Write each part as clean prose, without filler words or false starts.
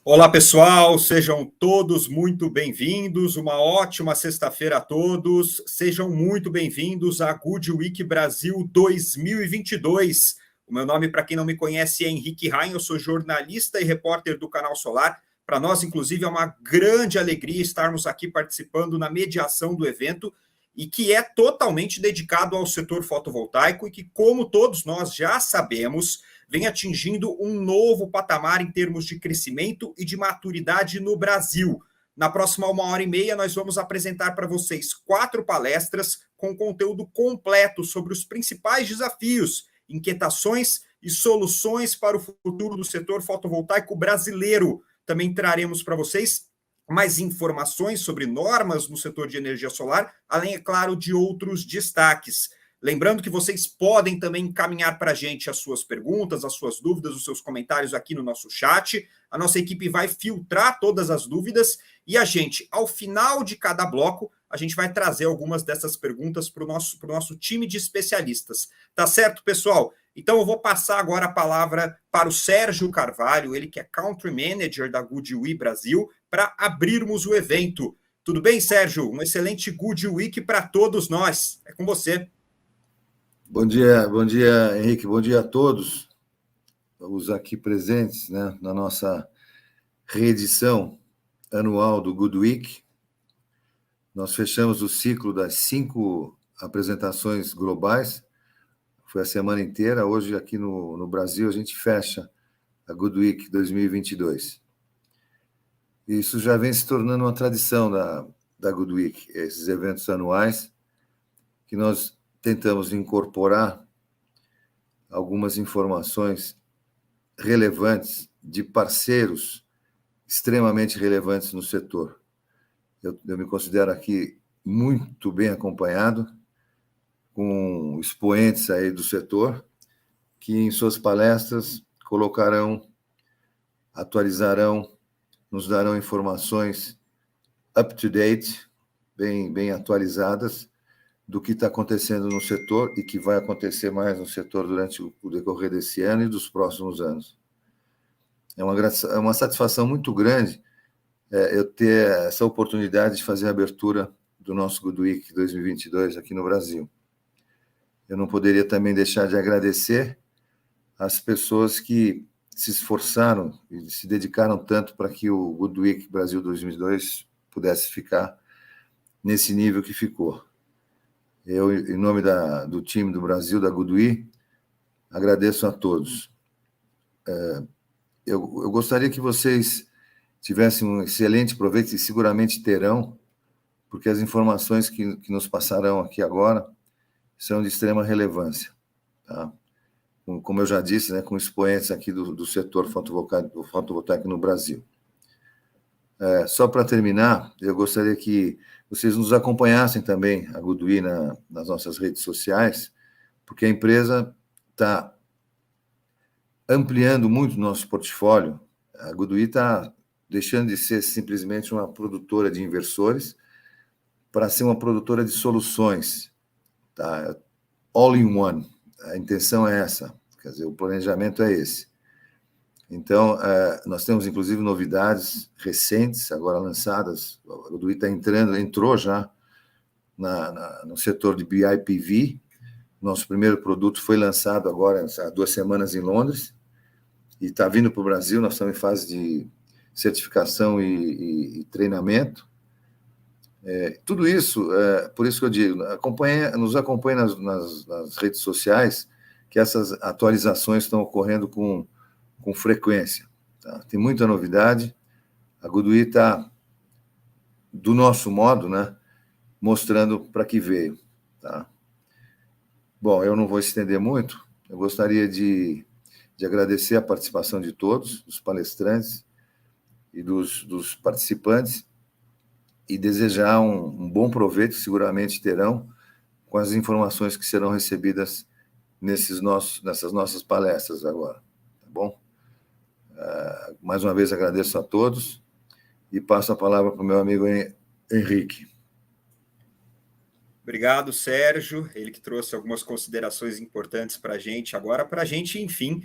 Olá, pessoal, sejam todos muito bem-vindos. Uma ótima sexta-feira a todos. Sejam muito bem-vindos à Good Week Brasil 2022. O meu nome, para quem não me conhece, é Henrique Rain. Eu sou jornalista e repórter do Canal Solar. Para nós, inclusive, é uma grande alegria estarmos aqui participando na mediação do evento e que é totalmente dedicado ao setor fotovoltaico e que, como todos nós já sabemos, vem atingindo um novo patamar em termos de crescimento e de maturidade no Brasil. Na próxima 1h30, nós vamos apresentar para vocês 4 palestras com conteúdo completo sobre os principais desafios, inquietações e soluções para o futuro do setor fotovoltaico brasileiro. Também traremos para vocês mais informações sobre normas no setor de energia solar, além, é claro, de outros destaques. Lembrando que vocês podem também encaminhar para a gente as suas perguntas, as suas dúvidas, os seus comentários aqui no nosso chat. A nossa equipe vai filtrar todas as dúvidas e a gente, ao final de cada bloco, a gente vai trazer algumas dessas perguntas para o nosso time de especialistas. Tá certo, pessoal? Então eu vou passar agora a palavra para o Sérgio Carvalho, ele que é Country Manager da Goodwill Brasil, para abrirmos o evento. Tudo bem, Sérgio? Um excelente Good Week para todos nós. É com você. Bom dia, Henrique. Bom dia a todos. Os aqui presentes, né, na nossa reedição anual do Good Week. Nós fechamos o ciclo das 5 apresentações globais. Foi a semana inteira. Hoje, aqui no Brasil, a gente fecha a Good Week 2022. Isso já vem se tornando uma tradição da Good Week, esses eventos anuais, que nós tentamos incorporar algumas informações relevantes de parceiros extremamente relevantes no setor. Eu me considero aqui muito bem acompanhado, com expoentes aí do setor, que em suas palestras atualizarão, nos darão informações up-to-date, bem atualizadas, do que está acontecendo no setor e que vai acontecer mais no setor durante o decorrer desse ano e dos próximos anos. É uma satisfação muito grande eu ter essa oportunidade de fazer a abertura do nosso Good Week 2022 aqui no Brasil. Eu não poderia também deixar de agradecer às pessoas que se esforçaram e se dedicaram tanto para que o Good Week Brasil 2022 pudesse ficar nesse nível que ficou. Eu, em nome do time do Brasil, da Goodwill, agradeço a todos. Eu gostaria que vocês tivessem um excelente proveito, e seguramente terão, porque as informações que nos passarão aqui agora são de extrema relevância. Tá? Como eu já disse, né, com expoentes aqui do setor fotovoltaico no Brasil. Só para terminar, eu gostaria que vocês nos acompanhassem também, a Goodwill, nas nossas redes sociais, porque a empresa está ampliando muito o nosso portfólio. A Goodwill está deixando de ser simplesmente uma produtora de inversores para ser uma produtora de soluções. Tá? All in one. A intenção é essa, quer dizer, o planejamento é esse. Então, nós temos, inclusive, novidades recentes, agora lançadas. A Goodwill entrou já no setor de BIPV. Nosso primeiro produto foi lançado agora, há 2 semanas, em Londres, e está vindo para o Brasil. Nós estamos em fase de certificação e treinamento. Tudo isso, por isso que eu digo, nos acompanhe nas redes sociais, que essas atualizações estão ocorrendo com frequência. Tá? Tem muita novidade. A Goodwill está, do nosso modo, né, mostrando para que veio. Tá? Bom, eu não vou estender muito. Eu gostaria de agradecer a participação de todos, dos palestrantes e dos participantes, e desejar um bom proveito, que seguramente terão, com as informações que serão recebidas nessas nossas palestras agora. Tá bom? Mais uma vez agradeço a todos e passo a palavra para o meu amigo Henrique. Obrigado, Sérgio. Ele que trouxe algumas considerações importantes para a gente agora, para a gente, enfim,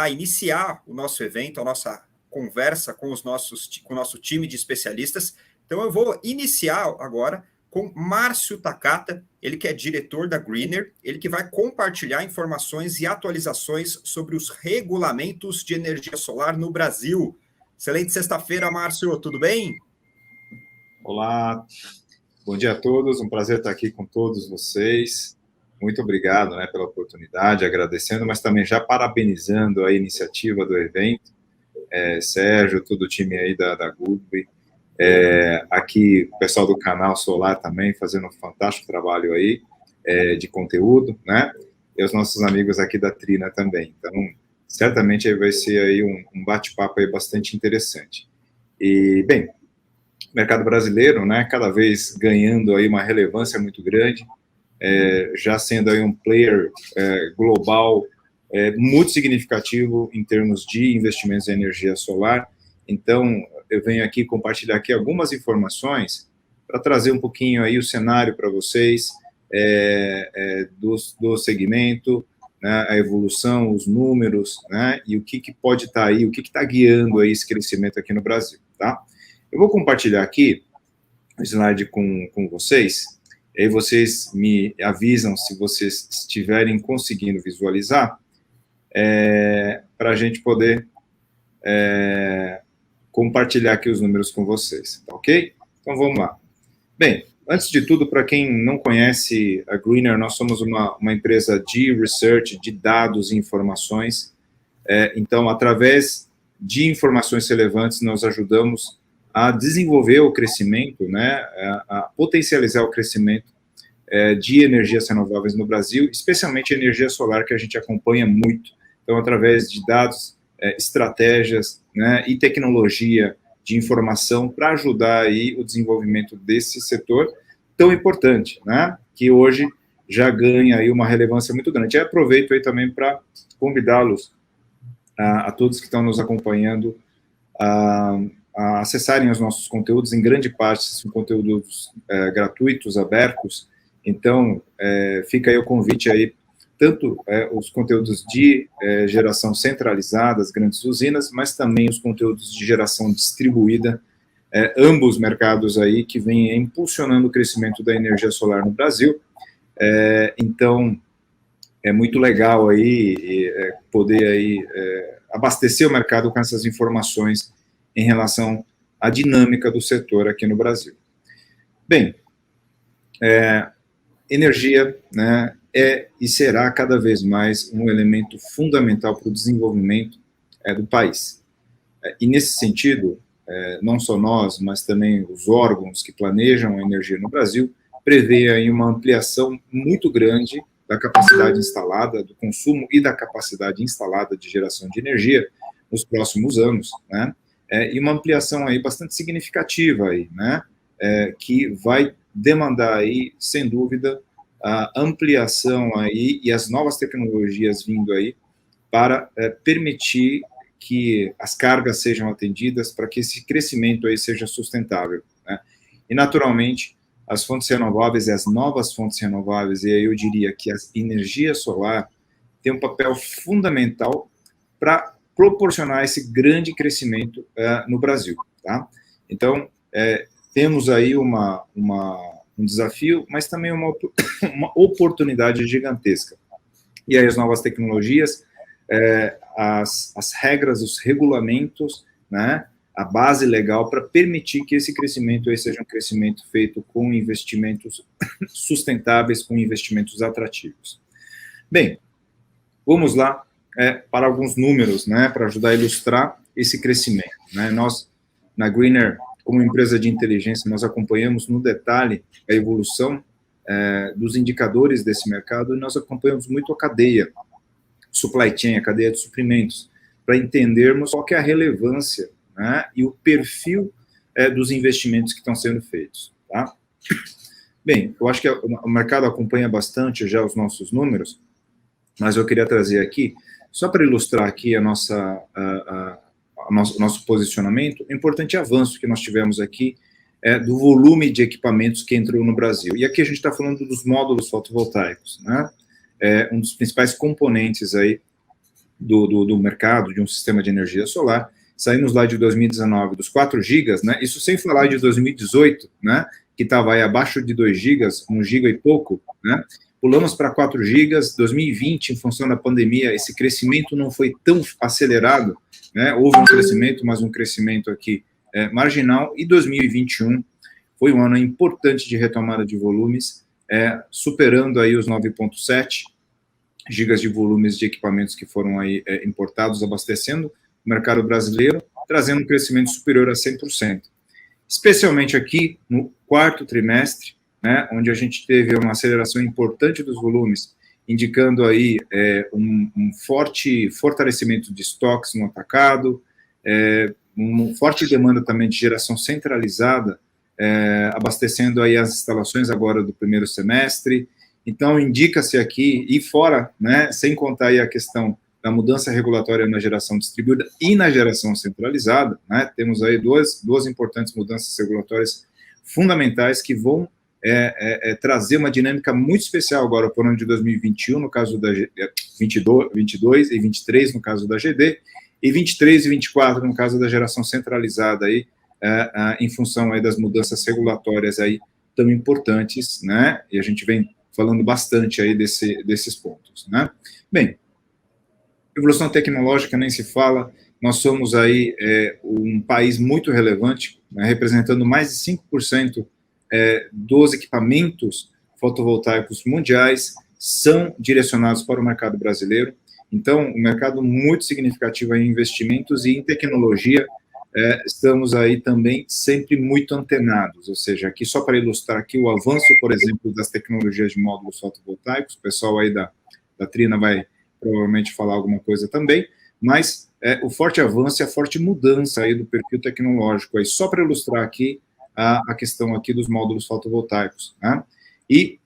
iniciar o nosso evento, a nossa conversa com o nosso time de especialistas. Então, eu vou iniciar agora com Márcio Takata, ele que é diretor da Greener, ele que vai compartilhar informações e atualizações sobre os regulamentos de energia solar no Brasil. Excelente sexta-feira, Márcio, tudo bem? Olá, bom dia a todos, um prazer estar aqui com todos vocês. Muito obrigado, pela oportunidade, agradecendo, mas também já parabenizando a iniciativa do evento. Sérgio, todo o time aí da Goodby, aqui o pessoal do canal Solar também fazendo um fantástico trabalho aí de conteúdo, e os nossos amigos aqui da Trina também. Então, certamente aí vai ser aí um bate-papo aí bastante interessante. E, bem, o mercado brasileiro, cada vez ganhando aí uma relevância muito grande, já sendo aí um player global muito significativo em termos de investimentos em energia solar. Então, eu venho aqui compartilhar aqui algumas informações para trazer um pouquinho aí o cenário para vocês do segmento, a evolução, os números, e o que pode estar aí, o que está guiando aí esse crescimento aqui no Brasil, tá? Eu vou compartilhar aqui o slide com vocês, e aí vocês me avisam se vocês estiverem conseguindo visualizar, para a gente poder compartilhar aqui os números com vocês, tá ok? Então, vamos lá. Bem, antes de tudo, para quem não conhece a Greener, nós somos uma empresa de research, de dados e informações. Então, através de informações relevantes, nós ajudamos a desenvolver o crescimento, a potencializar o crescimento de energias renováveis no Brasil, especialmente a energia solar, que a gente acompanha muito. Então, através de dados, estratégias, e tecnologia de informação para ajudar aí o desenvolvimento desse setor tão importante, que hoje já ganha aí uma relevância muito grande. E aproveito aí também para convidá-los a todos que estão nos acompanhando a acessarem os nossos conteúdos. Em grande parte são conteúdos gratuitos, abertos. Então, fica aí o convite aí, tanto os conteúdos de geração centralizada, as grandes usinas, mas também os conteúdos de geração distribuída, ambos mercados aí que vêm impulsionando o crescimento da energia solar no Brasil. Então, é muito legal aí poder aí abastecer o mercado com essas informações em relação à dinâmica do setor aqui no Brasil. Bem, energia, e será cada vez mais um elemento fundamental para o desenvolvimento do país. E nesse sentido, não só nós, mas também os órgãos que planejam a energia no Brasil, prevê aí uma ampliação muito grande da capacidade instalada, do consumo e da capacidade instalada de geração de energia nos próximos anos, e uma ampliação aí bastante significativa aí, que vai demandar aí, sem dúvida, a ampliação aí e as novas tecnologias vindo aí para permitir que as cargas sejam atendidas, para que esse crescimento aí seja sustentável, E, naturalmente, as fontes renováveis e as novas fontes renováveis, e aí eu diria que a energia solar tem um papel fundamental para proporcionar esse grande crescimento no Brasil, tá? Então, temos aí um desafio, mas também uma oportunidade gigantesca. E aí as novas tecnologias, as regras, os regulamentos, a base legal para permitir que esse crescimento aí seja um crescimento feito com investimentos sustentáveis, com investimentos atrativos. Bem, vamos lá para alguns números, para ajudar a ilustrar esse crescimento. Nós, na Greener, como empresa de inteligência, nós acompanhamos no detalhe a evolução dos indicadores desse mercado e nós acompanhamos muito a cadeia, supply chain, a cadeia de suprimentos, para entendermos qual que é a relevância e o perfil dos investimentos que estão sendo feitos. Tá? Bem, eu acho que o mercado acompanha bastante já os nossos números, mas eu queria trazer aqui, só para ilustrar aqui nosso posicionamento, um importante avanço que nós tivemos aqui do volume de equipamentos que entrou no Brasil. E aqui a gente está falando dos módulos fotovoltaicos, um dos principais componentes aí do mercado de um sistema de energia solar, saímos lá de 2019 dos 4 gigas, né? Isso sem falar de 2018, né? Que estava aí abaixo de 2 gigas, 1 giga e pouco, né? Pulamos para 4 gigas, 2020, em função da pandemia, esse crescimento não foi tão acelerado, né? Houve um crescimento, mas um crescimento aqui marginal, e 2021 foi um ano importante de retomada de volumes, superando aí os 9,7 gigas de volumes de equipamentos que foram aí importados, abastecendo o mercado brasileiro, trazendo um crescimento superior a 100%. Especialmente aqui no quarto trimestre, né, onde a gente teve uma aceleração importante dos volumes, indicando aí um forte fortalecimento de estoques no atacado, uma forte demanda também de geração centralizada, abastecendo aí as instalações agora do primeiro semestre. Então, indica-se aqui, e fora, né, sem contar aí a questão da mudança regulatória na geração distribuída e na geração centralizada, né, temos aí duas importantes mudanças regulatórias fundamentais que vão trazer uma dinâmica muito especial agora para o ano de 2021, no caso da 22 e 23, no caso da GD, e 23 e 24, no caso da geração centralizada, aí, em função aí das mudanças regulatórias aí tão importantes, né, e a gente vem falando bastante aí desses pontos, né. Bem, evolução tecnológica nem se fala, nós somos aí um país muito relevante, né, representando mais de 5% dos equipamentos fotovoltaicos mundiais são direcionados para o mercado brasileiro. Então, um mercado muito significativo em investimentos e em tecnologia, estamos aí também sempre muito antenados, ou seja, aqui só para ilustrar aqui o avanço, por exemplo, das tecnologias de módulos fotovoltaicos, o pessoal aí da Trina vai provavelmente falar alguma coisa também, mas o forte avanço e a forte mudança aí do perfil tecnológico, aí só para ilustrar aqui a questão aqui dos módulos fotovoltaicos, né? E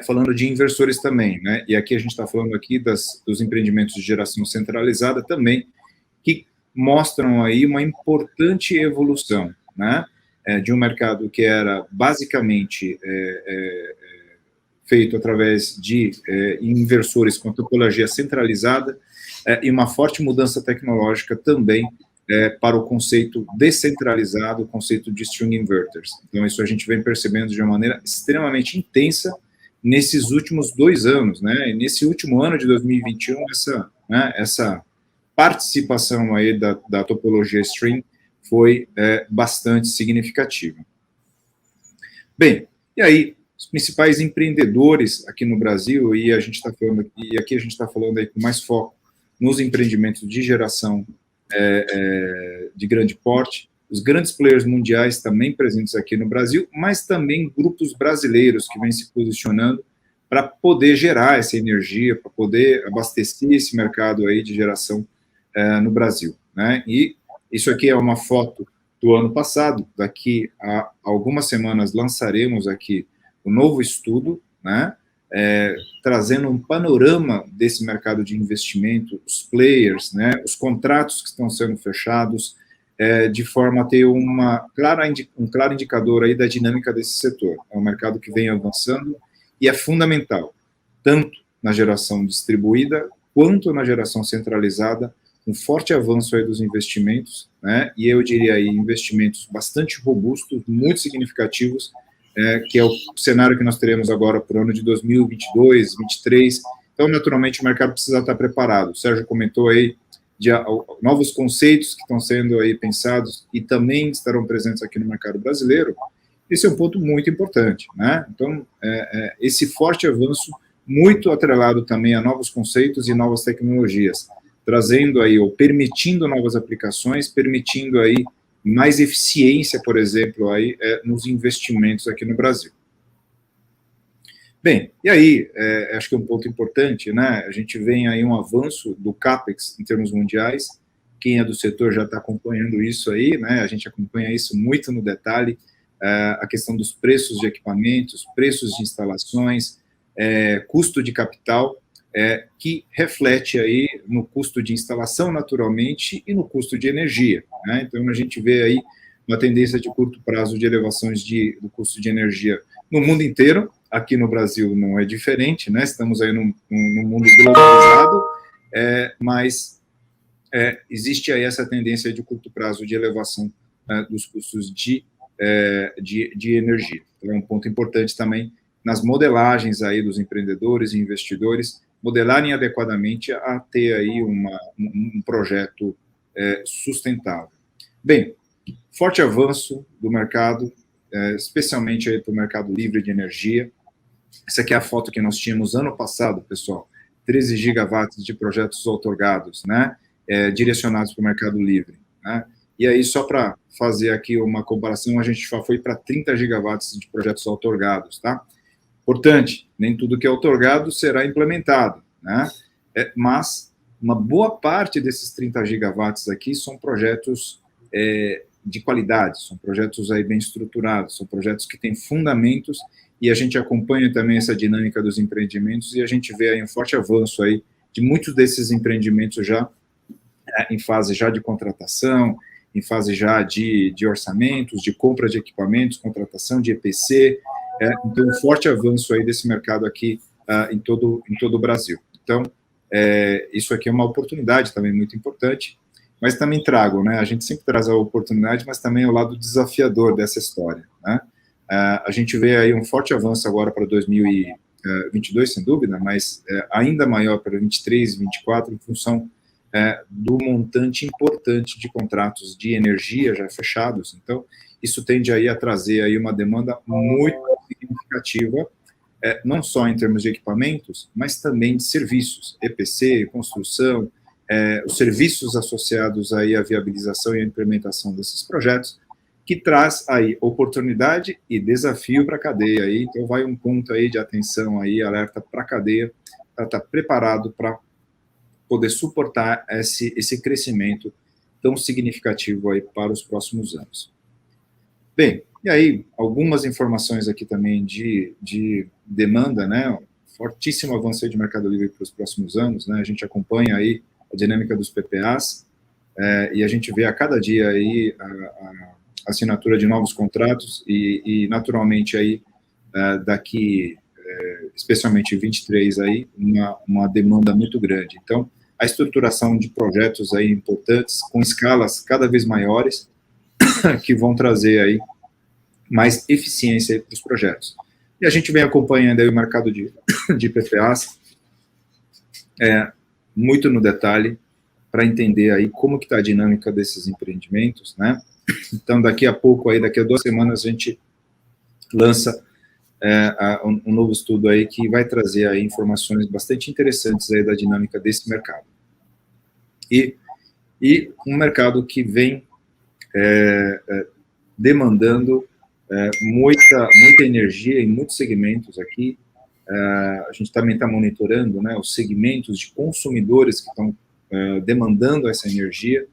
falando de inversores também, né? E aqui a gente está falando aqui dos empreendimentos de geração centralizada também, que mostram aí uma importante evolução, né? De um mercado que era basicamente feito através de inversores com topologia centralizada e uma forte mudança tecnológica também para o conceito descentralizado, o conceito de string inverters. Então, isso a gente vem percebendo de uma maneira extremamente intensa nesses últimos 2 anos, né? E nesse último ano de 2021, essa participação aí da topologia string foi bastante significativa. Bem, e aí, os principais empreendedores aqui no Brasil, e aqui a gente está falando aí com mais foco nos empreendimentos de geração de grande porte, os grandes players mundiais também presentes aqui no Brasil, mas também grupos brasileiros que vêm se posicionando para poder gerar essa energia, para poder abastecer esse mercado aí de geração no Brasil, né? E isso aqui é uma foto do ano passado. Daqui a algumas semanas lançaremos aqui o novo estudo, né? Trazendo um panorama desse mercado de investimento, os players, né, os contratos que estão sendo fechados, de forma a ter um claro indicador aí da dinâmica desse setor. É um mercado que vem avançando e é fundamental, tanto na geração distribuída quanto na geração centralizada, um forte avanço aí dos investimentos, né, e eu diria aí investimentos bastante robustos, muito significativos, que é o cenário que nós teremos agora para o ano de 2022, 2023. Então, naturalmente, o mercado precisa estar preparado. O Sérgio comentou aí de novos conceitos que estão sendo aí pensados e também estarão presentes aqui no mercado brasileiro. Esse é um ponto muito importante, né? Então, esse forte avanço, muito atrelado também a novos conceitos e novas tecnologias, trazendo aí, ou permitindo novas aplicações, permitindo aí mais eficiência, por exemplo, aí, nos investimentos aqui no Brasil. Bem, e aí, acho que é um ponto importante, né? A gente vem aí um avanço do CAPEX em termos mundiais. Quem é do setor já está acompanhando isso aí, né? A gente acompanha isso muito no detalhe, a questão dos preços de equipamentos, preços de instalações, custo de capital, que reflete aí no custo de instalação, naturalmente, e no custo de energia, né? Então, a gente vê aí uma tendência de curto prazo de elevações do custo de energia no mundo inteiro. Aqui no Brasil não é diferente, né? Estamos aí num mundo globalizado, mas existe aí essa tendência de curto prazo de elevação dos custos de energia. Então, é um ponto importante também nas modelagens aí dos empreendedores e investidores, modelarem adequadamente a ter aí um projeto sustentável. Bem, forte avanço do mercado, especialmente aí para o mercado livre de energia. Essa aqui é a foto que nós tínhamos ano passado, pessoal, 13 gigawatts de projetos outorgados, né, direcionados para o mercado livre, né? E aí, só para fazer aqui uma comparação, a gente já foi para 30 gigawatts de projetos outorgados, tá? Importante, nem tudo que é outorgado será implementado, né? Mas uma boa parte desses 30 gigawatts aqui são projetos de qualidade, são projetos aí bem estruturados, são projetos que têm fundamentos, e a gente acompanha também essa dinâmica dos empreendimentos, e a gente vê aí um forte avanço aí de muitos desses empreendimentos já em fase já de contratação, em fase já de orçamentos, de compra de equipamentos, contratação de EPC, então um forte avanço aí desse mercado aqui em todo o Brasil. Então, isso aqui é uma oportunidade também muito importante, mas também trago, né, a gente sempre traz a oportunidade, mas também o lado desafiador dessa história, né? A gente vê aí um forte avanço agora para 2022, sem dúvida, mas ainda maior para 2023 e 2024, em função do montante importante de contratos de energia já fechados. Então, isso tende aí a trazer aí uma demanda muito significativa, não só em termos de equipamentos, mas também de serviços, EPC, construção, os serviços associados aí à viabilização e à implementação desses projetos, que traz aí oportunidade e desafio para a cadeia aí. Então, vai um ponto aí de atenção aí, alerta para a cadeia, para estar preparado para poder suportar esse crescimento tão significativo aí para os próximos anos. Bem, e aí, algumas informações aqui também de demanda, né? Fortíssimo avanço aí de mercado livre para os próximos anos, né? A gente acompanha aí a dinâmica dos PPAs, e a gente vê a cada dia aí a assinatura de novos contratos e naturalmente aí daqui, especialmente em 23 aí, uma demanda muito grande. Então, a estruturação de projetos aí importantes, com escalas cada vez maiores, que vão trazer aí mais eficiência para os projetos. E a gente vem acompanhando aí o mercado de PPAs, muito no detalhe, para entender aí como que está a dinâmica desses empreendimentos, né? Então, daqui a pouco, aí, daqui a 2 semanas, a gente lança um novo estudo aí que vai trazer aí informações bastante interessantes aí da dinâmica desse mercado. E um mercado que vem demandando muita energia em muitos segmentos aqui. A gente também está monitorando, né, os segmentos de consumidores que estão demandando essa energia,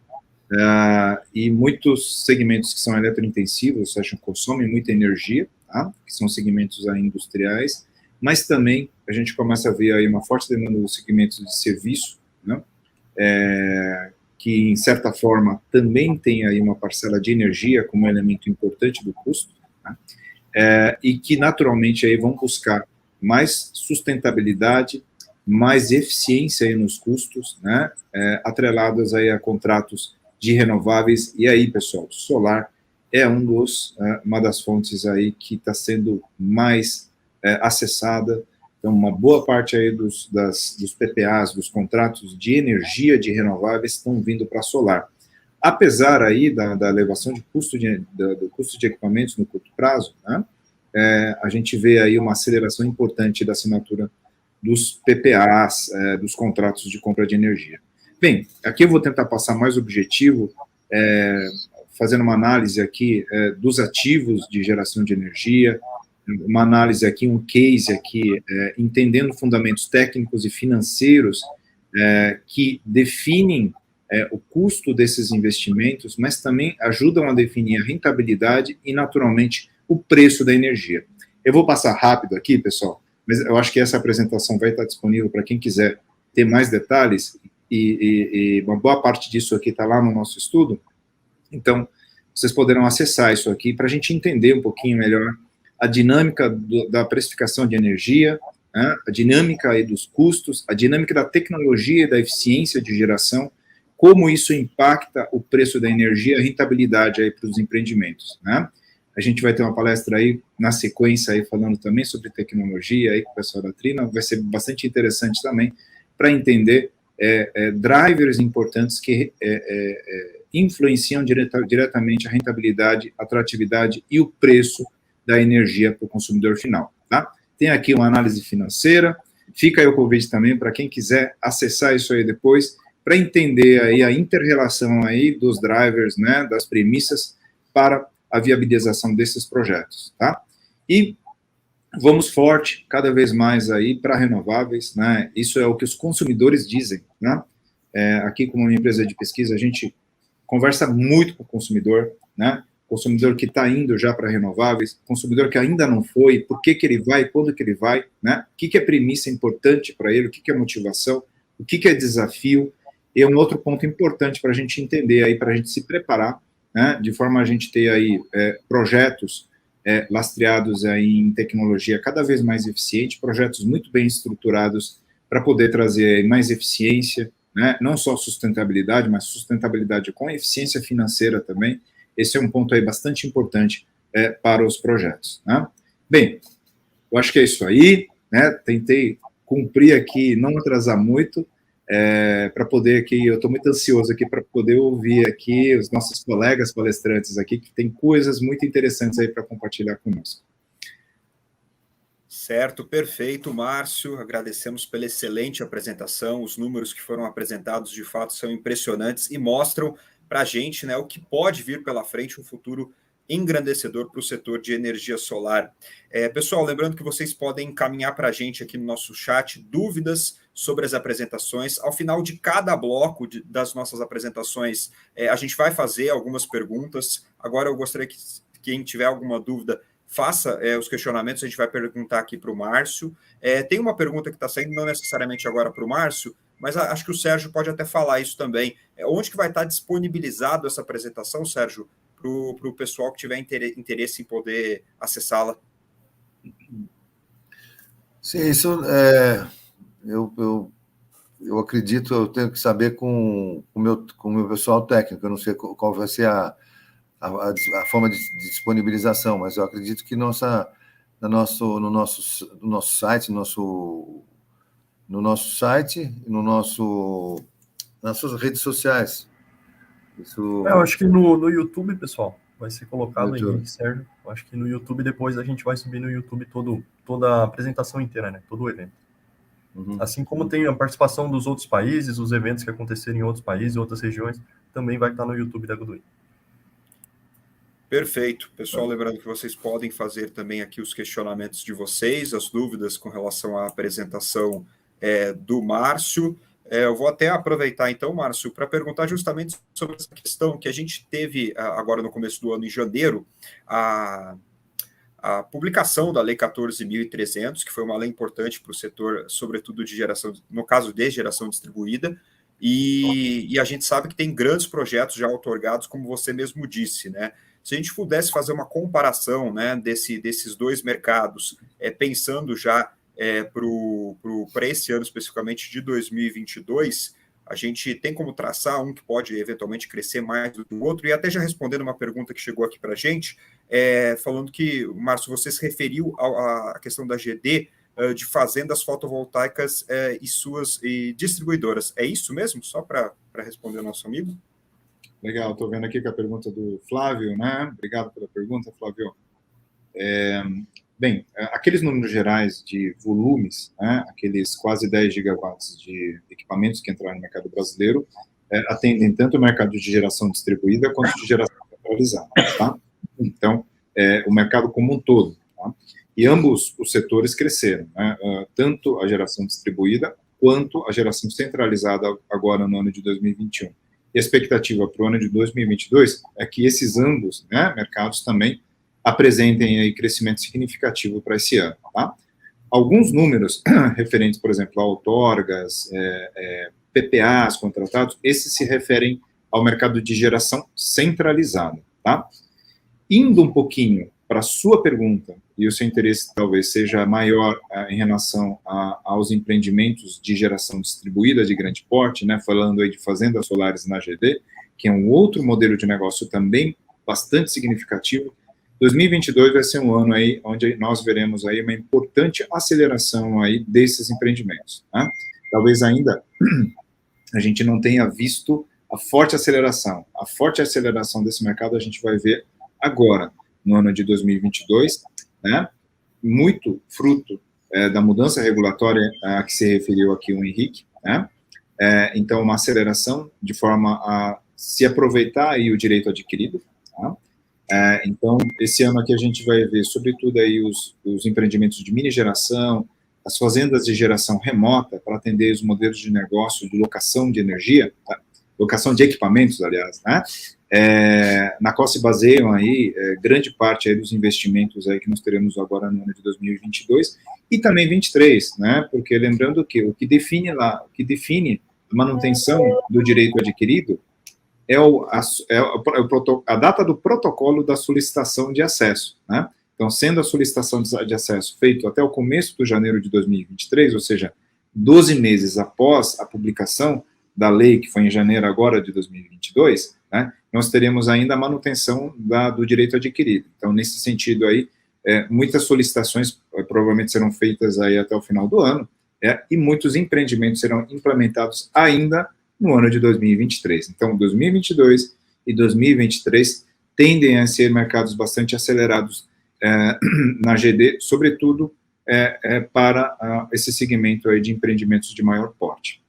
e muitos segmentos que são eletrointensivos, ou seja, consomem muita energia, tá? Que são segmentos aí industriais, mas também a gente começa a ver aí uma forte demanda dos segmentos de serviço, né? Que, em certa forma, também tem aí uma parcela de energia como elemento importante do custo, né? E que, naturalmente, aí vão buscar mais sustentabilidade, mais eficiência aí nos custos, né? Atrelados aí a contratos de renováveis. E aí, pessoal, solar é uma das fontes aí que está sendo mais acessada. Então, uma boa parte aí dos PPAs, dos contratos de energia de renováveis, estão vindo para solar. Apesar aí da elevação de do custo de equipamentos no curto prazo, né, a gente vê aí uma aceleração importante da assinatura dos PPAs, dos contratos de compra de energia. Bem, aqui eu vou tentar passar mais objetivo, fazendo uma análise aqui dos ativos de geração de energia, uma análise aqui, um case aqui, entendendo fundamentos técnicos e financeiros que definem o custo desses investimentos, mas também ajudam a definir a rentabilidade e, naturalmente, o preço da energia. Eu vou passar rápido aqui, pessoal, mas eu acho que essa apresentação vai estar disponível para quem quiser ter mais detalhes, e uma boa parte disso aqui está lá no nosso estudo. Então, vocês poderão acessar isso aqui para a gente entender um pouquinho melhor a dinâmica da precificação de energia, né, a dinâmica aí dos custos, a dinâmica da tecnologia e da eficiência de geração, como isso impacta o preço da energia, a rentabilidade aí para os empreendimentos, né? A gente vai ter uma palestra aí na sequência aí falando também sobre tecnologia aí com o pessoal da Trina, vai ser bastante interessante também para entender drivers importantes que influenciam diretamente a rentabilidade, a atratividade e o preço da energia para o consumidor final, tá? Tem aqui uma análise financeira, fica aí o convite também para quem quiser acessar isso aí depois, para entender aí a inter-relação aí dos drivers, né, das premissas para a viabilização desses projetos, tá? E vamos forte, cada vez mais aí para renováveis, né? Isso é o que os consumidores dizem, né? Aqui, como uma empresa de pesquisa, a gente conversa muito com o consumidor, né? Consumidor que está indo já para renováveis, consumidor que ainda não foi, por que ele vai, quando que ele vai, né? O que é premissa importante para ele, o que é motivação, o que é desafio, e é um outro ponto importante para a gente entender aí, para a gente se preparar, né? De forma a gente ter aí projetos lastreados aí em tecnologia cada vez mais eficiente, projetos muito bem estruturados para poder trazer mais eficiência, né? Não só sustentabilidade, mas sustentabilidade com eficiência financeira também. Esse é um ponto aí bastante importante para os projetos, né? Bem, eu acho que é isso aí, né? Tentei cumprir aqui, não atrasar muito, para poder aqui, eu estou muito ansioso aqui para poder ouvir aqui os nossos colegas palestrantes aqui, que tem coisas muito interessantes aí para compartilhar conosco. Certo, perfeito, Márcio. Agradecemos pela excelente apresentação. Os números que foram apresentados, de fato, são impressionantes e mostram para a gente, né, o que pode vir pela frente, um futuro engrandecedor para o setor de energia solar. Pessoal, lembrando que vocês podem encaminhar para a gente aqui no nosso chat dúvidas sobre as apresentações. Ao final de cada bloco das nossas apresentações, a gente vai fazer algumas perguntas. Agora eu gostaria que quem tiver alguma dúvida, faça os questionamentos, a gente vai perguntar aqui para o Márcio. Tem uma pergunta que está saindo, não necessariamente agora para o Márcio, mas acho que o Sérgio pode até falar isso também. Onde que vai estar disponibilizado essa apresentação, Sérgio, para o pessoal que tiver interesse em poder acessá-la? Sim, isso eu acredito, eu tenho que saber com o meu pessoal técnico, eu não sei qual vai ser a forma de disponibilização, mas eu acredito que no nosso site, nas suas redes sociais. Isso... Eu acho que no YouTube, pessoal, vai ser colocado aí, Sérgio. Eu acho que no YouTube depois a gente vai subir no YouTube toda a apresentação inteira, né? Todo o evento. Uhum. Assim como tem a participação dos outros países, os eventos que aconteceram em outros países, outras regiões, também vai estar no YouTube da Goodwin. Perfeito. Pessoal, lembrando que vocês podem fazer também aqui os questionamentos de vocês, as dúvidas com relação à apresentação do Márcio. Eu vou até aproveitar, então, Márcio, para perguntar justamente sobre essa questão que a gente teve agora no começo do ano, em janeiro, a publicação da Lei 14.300, que foi uma lei importante para o setor, sobretudo de geração, no caso de geração distribuída, e a gente sabe que tem grandes projetos já outorgados, como você mesmo disse, né? Se a gente pudesse fazer uma comparação, né, desses dois mercados, pensando já para esse ano especificamente de 2022, a gente tem como traçar um que pode eventualmente crescer mais do que o outro, e até já respondendo uma pergunta que chegou aqui para a gente, falando que, Márcio, você se referiu à questão da GD, de fazendas fotovoltaicas e distribuidoras. É isso mesmo? Só para responder ao nosso amigo? Legal, estou vendo aqui com a pergunta do Flávio, né? Obrigado pela pergunta, Flávio. Bem, aqueles números gerais de volumes, né, aqueles quase 10 gigawatts de equipamentos que entraram no mercado brasileiro, atendem tanto o mercado de geração distribuída quanto de geração centralizada, tá? Então, o mercado como um todo, tá? E ambos os setores cresceram, né? Tanto a geração distribuída quanto a geração centralizada agora no ano de 2021. E a expectativa para o ano de 2022 é que esses ambos, né, mercados também apresentem aí crescimento significativo para esse ano, tá? Alguns números referentes, por exemplo, a outorgas, PPAs contratados, esses se referem ao mercado de geração centralizada, tá? Indo um pouquinho para a sua pergunta, e o seu interesse talvez seja maior em relação aos empreendimentos de geração distribuída de grande porte, né, falando aí de fazendas solares na GD, que é um outro modelo de negócio também bastante significativo. 2022 vai ser um ano aí onde nós veremos aí uma importante aceleração aí desses empreendimentos, né? Talvez ainda a gente não tenha visto a forte aceleração. A forte aceleração desse mercado a gente vai ver agora, no ano de 2022, né? Muito fruto da mudança regulatória a que se referiu aqui o Henrique, né? Então, uma aceleração de forma a se aproveitar aí o direito adquirido, tá? Então, esse ano aqui a gente vai ver, sobretudo, aí os empreendimentos de mini geração, as fazendas de geração remota para atender os modelos de negócio de locação de energia, tá? Locação de equipamentos, aliás, né? Na qual se baseiam aí grande parte aí dos investimentos aí que nós teremos agora no ano de 2022 e também 23, né? Porque lembrando que o que define a manutenção do direito adquirido é a data do protocolo da solicitação de acesso, né? Então, sendo a solicitação de acesso feita até o começo de janeiro de 2023, ou seja, 12 meses após a publicação da lei, que foi em janeiro agora de 2022, né, nós teremos ainda a manutenção do direito adquirido. Então, nesse sentido aí, muitas solicitações provavelmente serão feitas aí até o final do ano, e muitos empreendimentos serão implementados ainda no ano de 2023. Então, 2022 e 2023 tendem a ser mercados bastante acelerados na GD, sobretudo para esse segmento aí de empreendimentos de maior porte.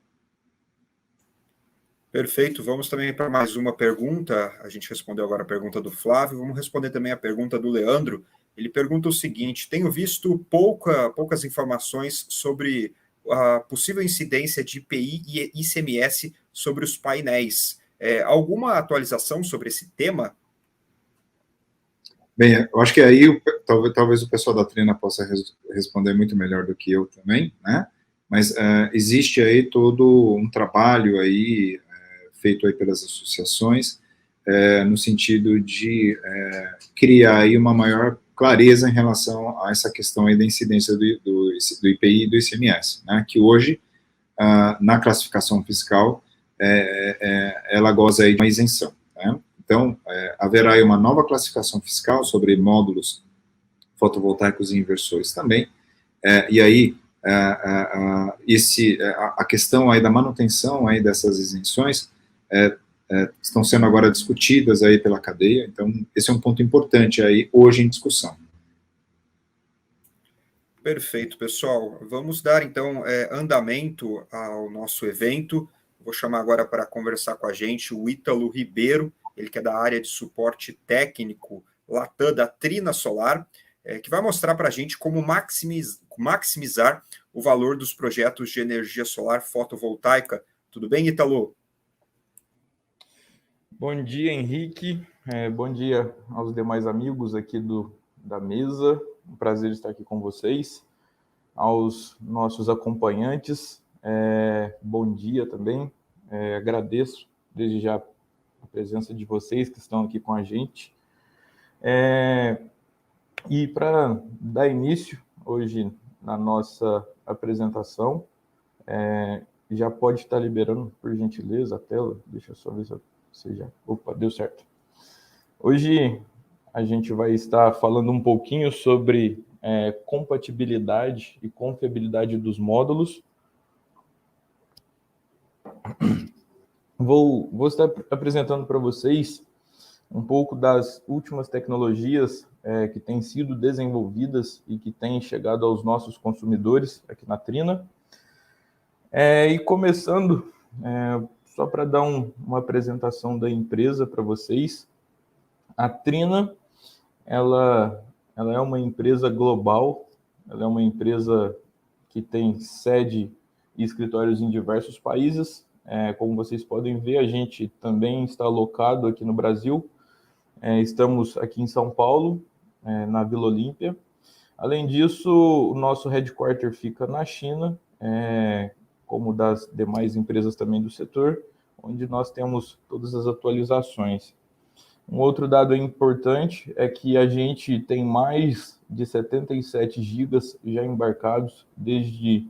Perfeito, vamos também para mais uma pergunta. A gente respondeu agora a pergunta do Flávio, vamos responder também a pergunta do Leandro. Ele pergunta o seguinte: tenho visto poucas informações sobre a possível incidência de IPI e ICMS sobre os painéis. Alguma atualização sobre esse tema? Bem, eu acho que aí talvez o pessoal da Trina possa responder muito melhor do que eu também, né? Mas existe aí todo um trabalho aí feito aí pelas associações no sentido de criar aí uma maior clareza em relação a essa questão aí da incidência do IPI e do ICMS, né? Que hoje na classificação fiscal ela goza aí de uma isenção, né? Então, haverá aí uma nova classificação fiscal sobre módulos fotovoltaicos e inversores também, e aí a questão aí da manutenção aí dessas isenções estão sendo agora discutidas aí pela cadeia, então esse é um ponto importante aí hoje em discussão. Perfeito, pessoal. Vamos dar, então, andamento ao nosso evento. Vou chamar agora para conversar com a gente o Ítalo Ribeiro, ele que é da área de suporte técnico Latam da Trina Solar, que vai mostrar para a gente como maximizar o valor dos projetos de energia solar fotovoltaica. Tudo bem, Ítalo? Bom dia, Henrique. Bom dia aos demais amigos aqui da mesa. Um prazer estar aqui com vocês. Aos nossos acompanhantes, bom dia também. Agradeço desde já a presença de vocês que estão aqui com a gente. E para dar início hoje na nossa apresentação, já pode estar liberando, por gentileza, a tela. Deixa eu só ver se você já... Opa, deu certo. Hoje a gente vai estar falando um pouquinho sobre compatibilidade e confiabilidade dos módulos. Vou estar apresentando para vocês um pouco das últimas tecnologias que têm sido desenvolvidas e que têm chegado aos nossos consumidores aqui na Trina. E começando, só para dar uma apresentação da empresa para vocês, a Trina, ela é uma empresa global, ela é uma empresa que tem sede e escritórios em diversos países. Como vocês podem ver, a gente também está alocado aqui no Brasil. Estamos aqui em São Paulo, na Vila Olímpia. Além disso, o nosso headquarter fica na China, como das demais empresas também do setor, onde nós temos todas as atualizações. Um outro dado importante é que a gente tem mais de 77 gigas já embarcados desde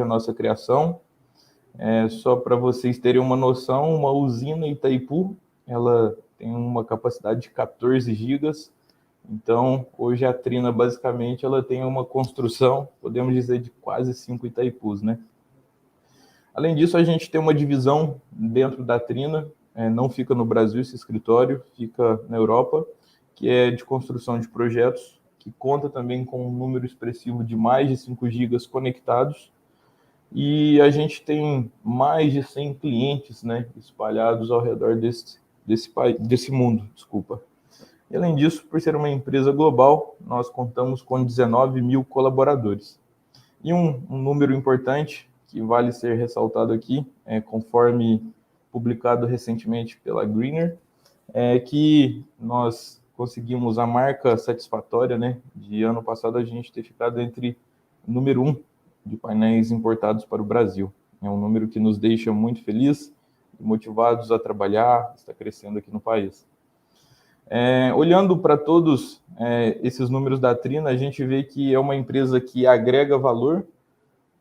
a nossa criação. Só para vocês terem uma noção, uma usina Itaipu, ela tem uma capacidade de 14 gigas. Então, hoje a Trina, basicamente, ela tem uma construção, podemos dizer, de quase 5 Itaipus, né? Além disso, a gente tem uma divisão dentro da Trina, não fica no Brasil esse escritório, fica na Europa, que é de construção de projetos, que conta também com um número expressivo de mais de 5 gigas conectados, e a gente tem mais de 100 clientes, né, espalhados ao redor desse mundo, desculpa. E, além disso, por ser uma empresa global, nós contamos com 19 mil colaboradores. E um número importante que vale ser ressaltado aqui, conforme publicado recentemente pela Greener, é que nós conseguimos a marca satisfatória, né, de ano passado a gente ter ficado entre número 1 de painéis importados para o Brasil. É um número que nos deixa muito felizes e motivados a trabalhar, está crescendo aqui no país. Olhando para todos esses números da Trina, a gente vê que é uma empresa que agrega valor,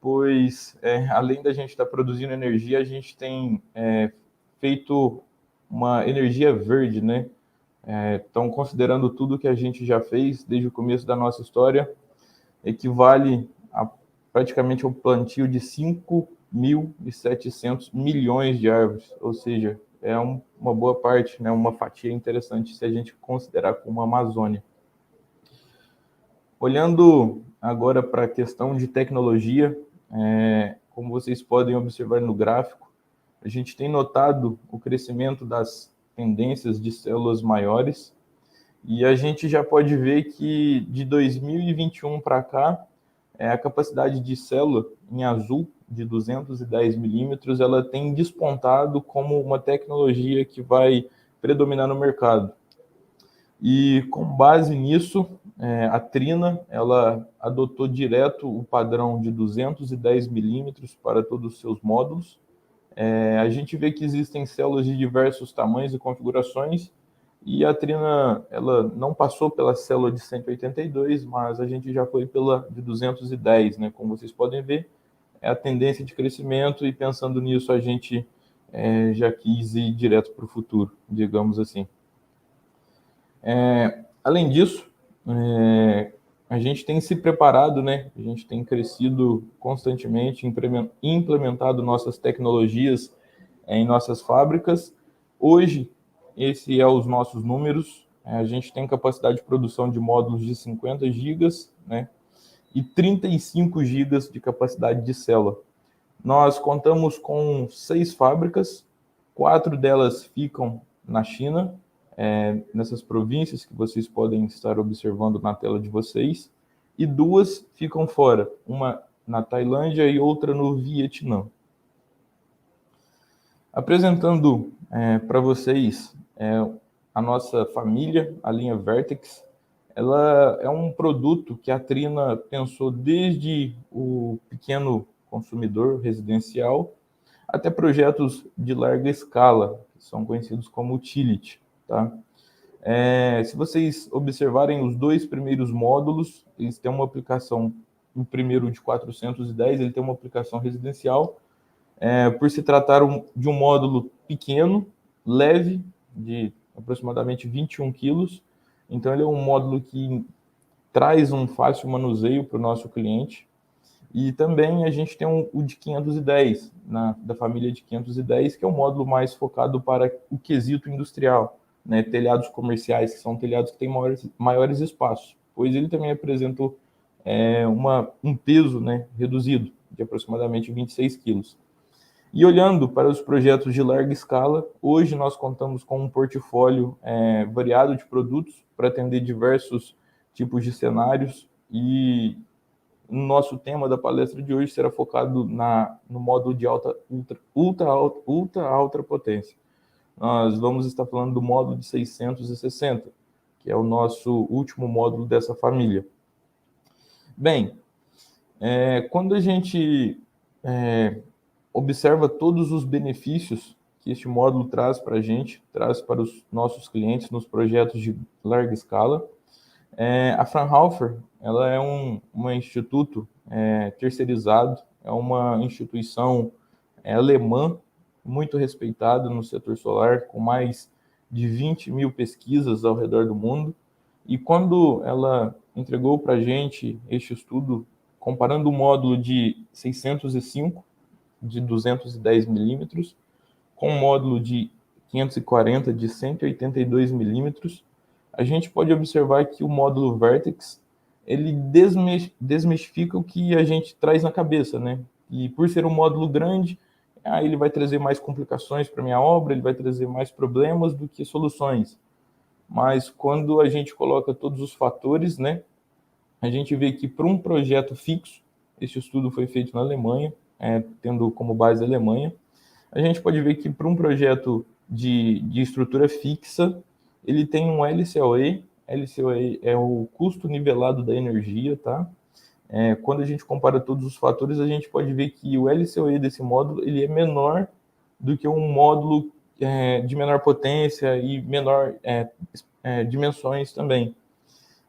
pois além da gente estar produzindo energia, a gente tem feito uma energia verde, né? Então, considerando tudo que a gente já fez desde o começo da nossa história, equivale a praticamente ao plantio de 5.700 milhões de árvores, ou seja, é uma boa parte, né, uma fatia interessante se a gente considerar como a Amazônia. Olhando agora para a questão de tecnologia, como vocês podem observar no gráfico, a gente tem notado o crescimento das tendências de células maiores, e a gente já pode ver que de 2021 para cá, a capacidade de célula em azul de 210 milímetros, ela tem despontado como uma tecnologia que vai predominar no mercado. E com base nisso, a Trina, ela adotou direto o padrão de 210 milímetros para todos os seus módulos. A gente vê que existem células de diversos tamanhos e configurações, e a Trina, ela não passou pela célula de 182, mas a gente já foi pela de 210, né? Como vocês podem ver, é a tendência de crescimento, e pensando nisso, a gente já quis ir direto para o futuro, digamos assim. Além disso, a gente tem se preparado, né? A gente tem crescido constantemente, implementado nossas tecnologias em nossas fábricas. Hoje, esse é os nossos números. A gente tem capacidade de produção de módulos de 50 gigas, né, e 35 gigas de capacidade de célula. Nós contamos com 6 fábricas, 4 delas ficam na China, nessas províncias que vocês podem estar observando na tela de vocês, e 2 ficam fora, uma na Tailândia e outra no Vietnã. Apresentando para vocês a nossa família, a linha Vertex, ela é um produto que a Trina pensou desde o pequeno consumidor residencial até projetos de larga escala, que são conhecidos como utility, tá? Se vocês observarem os 2 primeiros módulos, eles têm uma aplicação, o primeiro de 410, ele tem uma aplicação residencial, por se tratar de um módulo pequeno, leve, de aproximadamente 21 quilos. Então, ele é um módulo que traz um fácil manuseio para o nosso cliente. E também a gente tem o de 510, da família de 510, que é um módulo mais focado para o quesito industrial, né? Telhados comerciais, que são telhados que têm maiores espaços, pois ele também apresenta um peso, né, reduzido, de aproximadamente 26 quilos. E olhando para os projetos de larga escala, hoje nós contamos com um portfólio variado de produtos para atender diversos tipos de cenários, e o nosso tema da palestra de hoje será focado no módulo de ultra potência. Nós vamos estar falando do módulo de 660, que é o nosso último módulo dessa família. Bem, quando a gente observa todos os benefícios que este módulo traz para a gente, traz para os nossos clientes nos projetos de larga escala. A Fraunhofer, ela é um instituto terceirizado, é uma instituição alemã, muito respeitada no setor solar, com mais de 20 mil pesquisas ao redor do mundo. E quando ela entregou para a gente este estudo, comparando o módulo de 605, de 210 milímetros, com o módulo de 540, de 182 milímetros, a gente pode observar que o módulo Vertex, ele desmistifica o que a gente traz na cabeça, né? E por ser um módulo grande, ele vai trazer mais complicações para a minha obra, ele vai trazer mais problemas do que soluções. Mas quando a gente coloca todos os fatores, né, a gente vê que para um projeto fixo, este estudo foi feito na Alemanha, tendo como base a Alemanha, a gente pode ver que para um projeto de estrutura fixa, ele tem um LCOE. LCOE é o custo nivelado da energia, tá? Quando a gente compara todos os fatores, a gente pode ver que o LCOE desse módulo ele é menor do que um módulo de menor potência e menor dimensões também.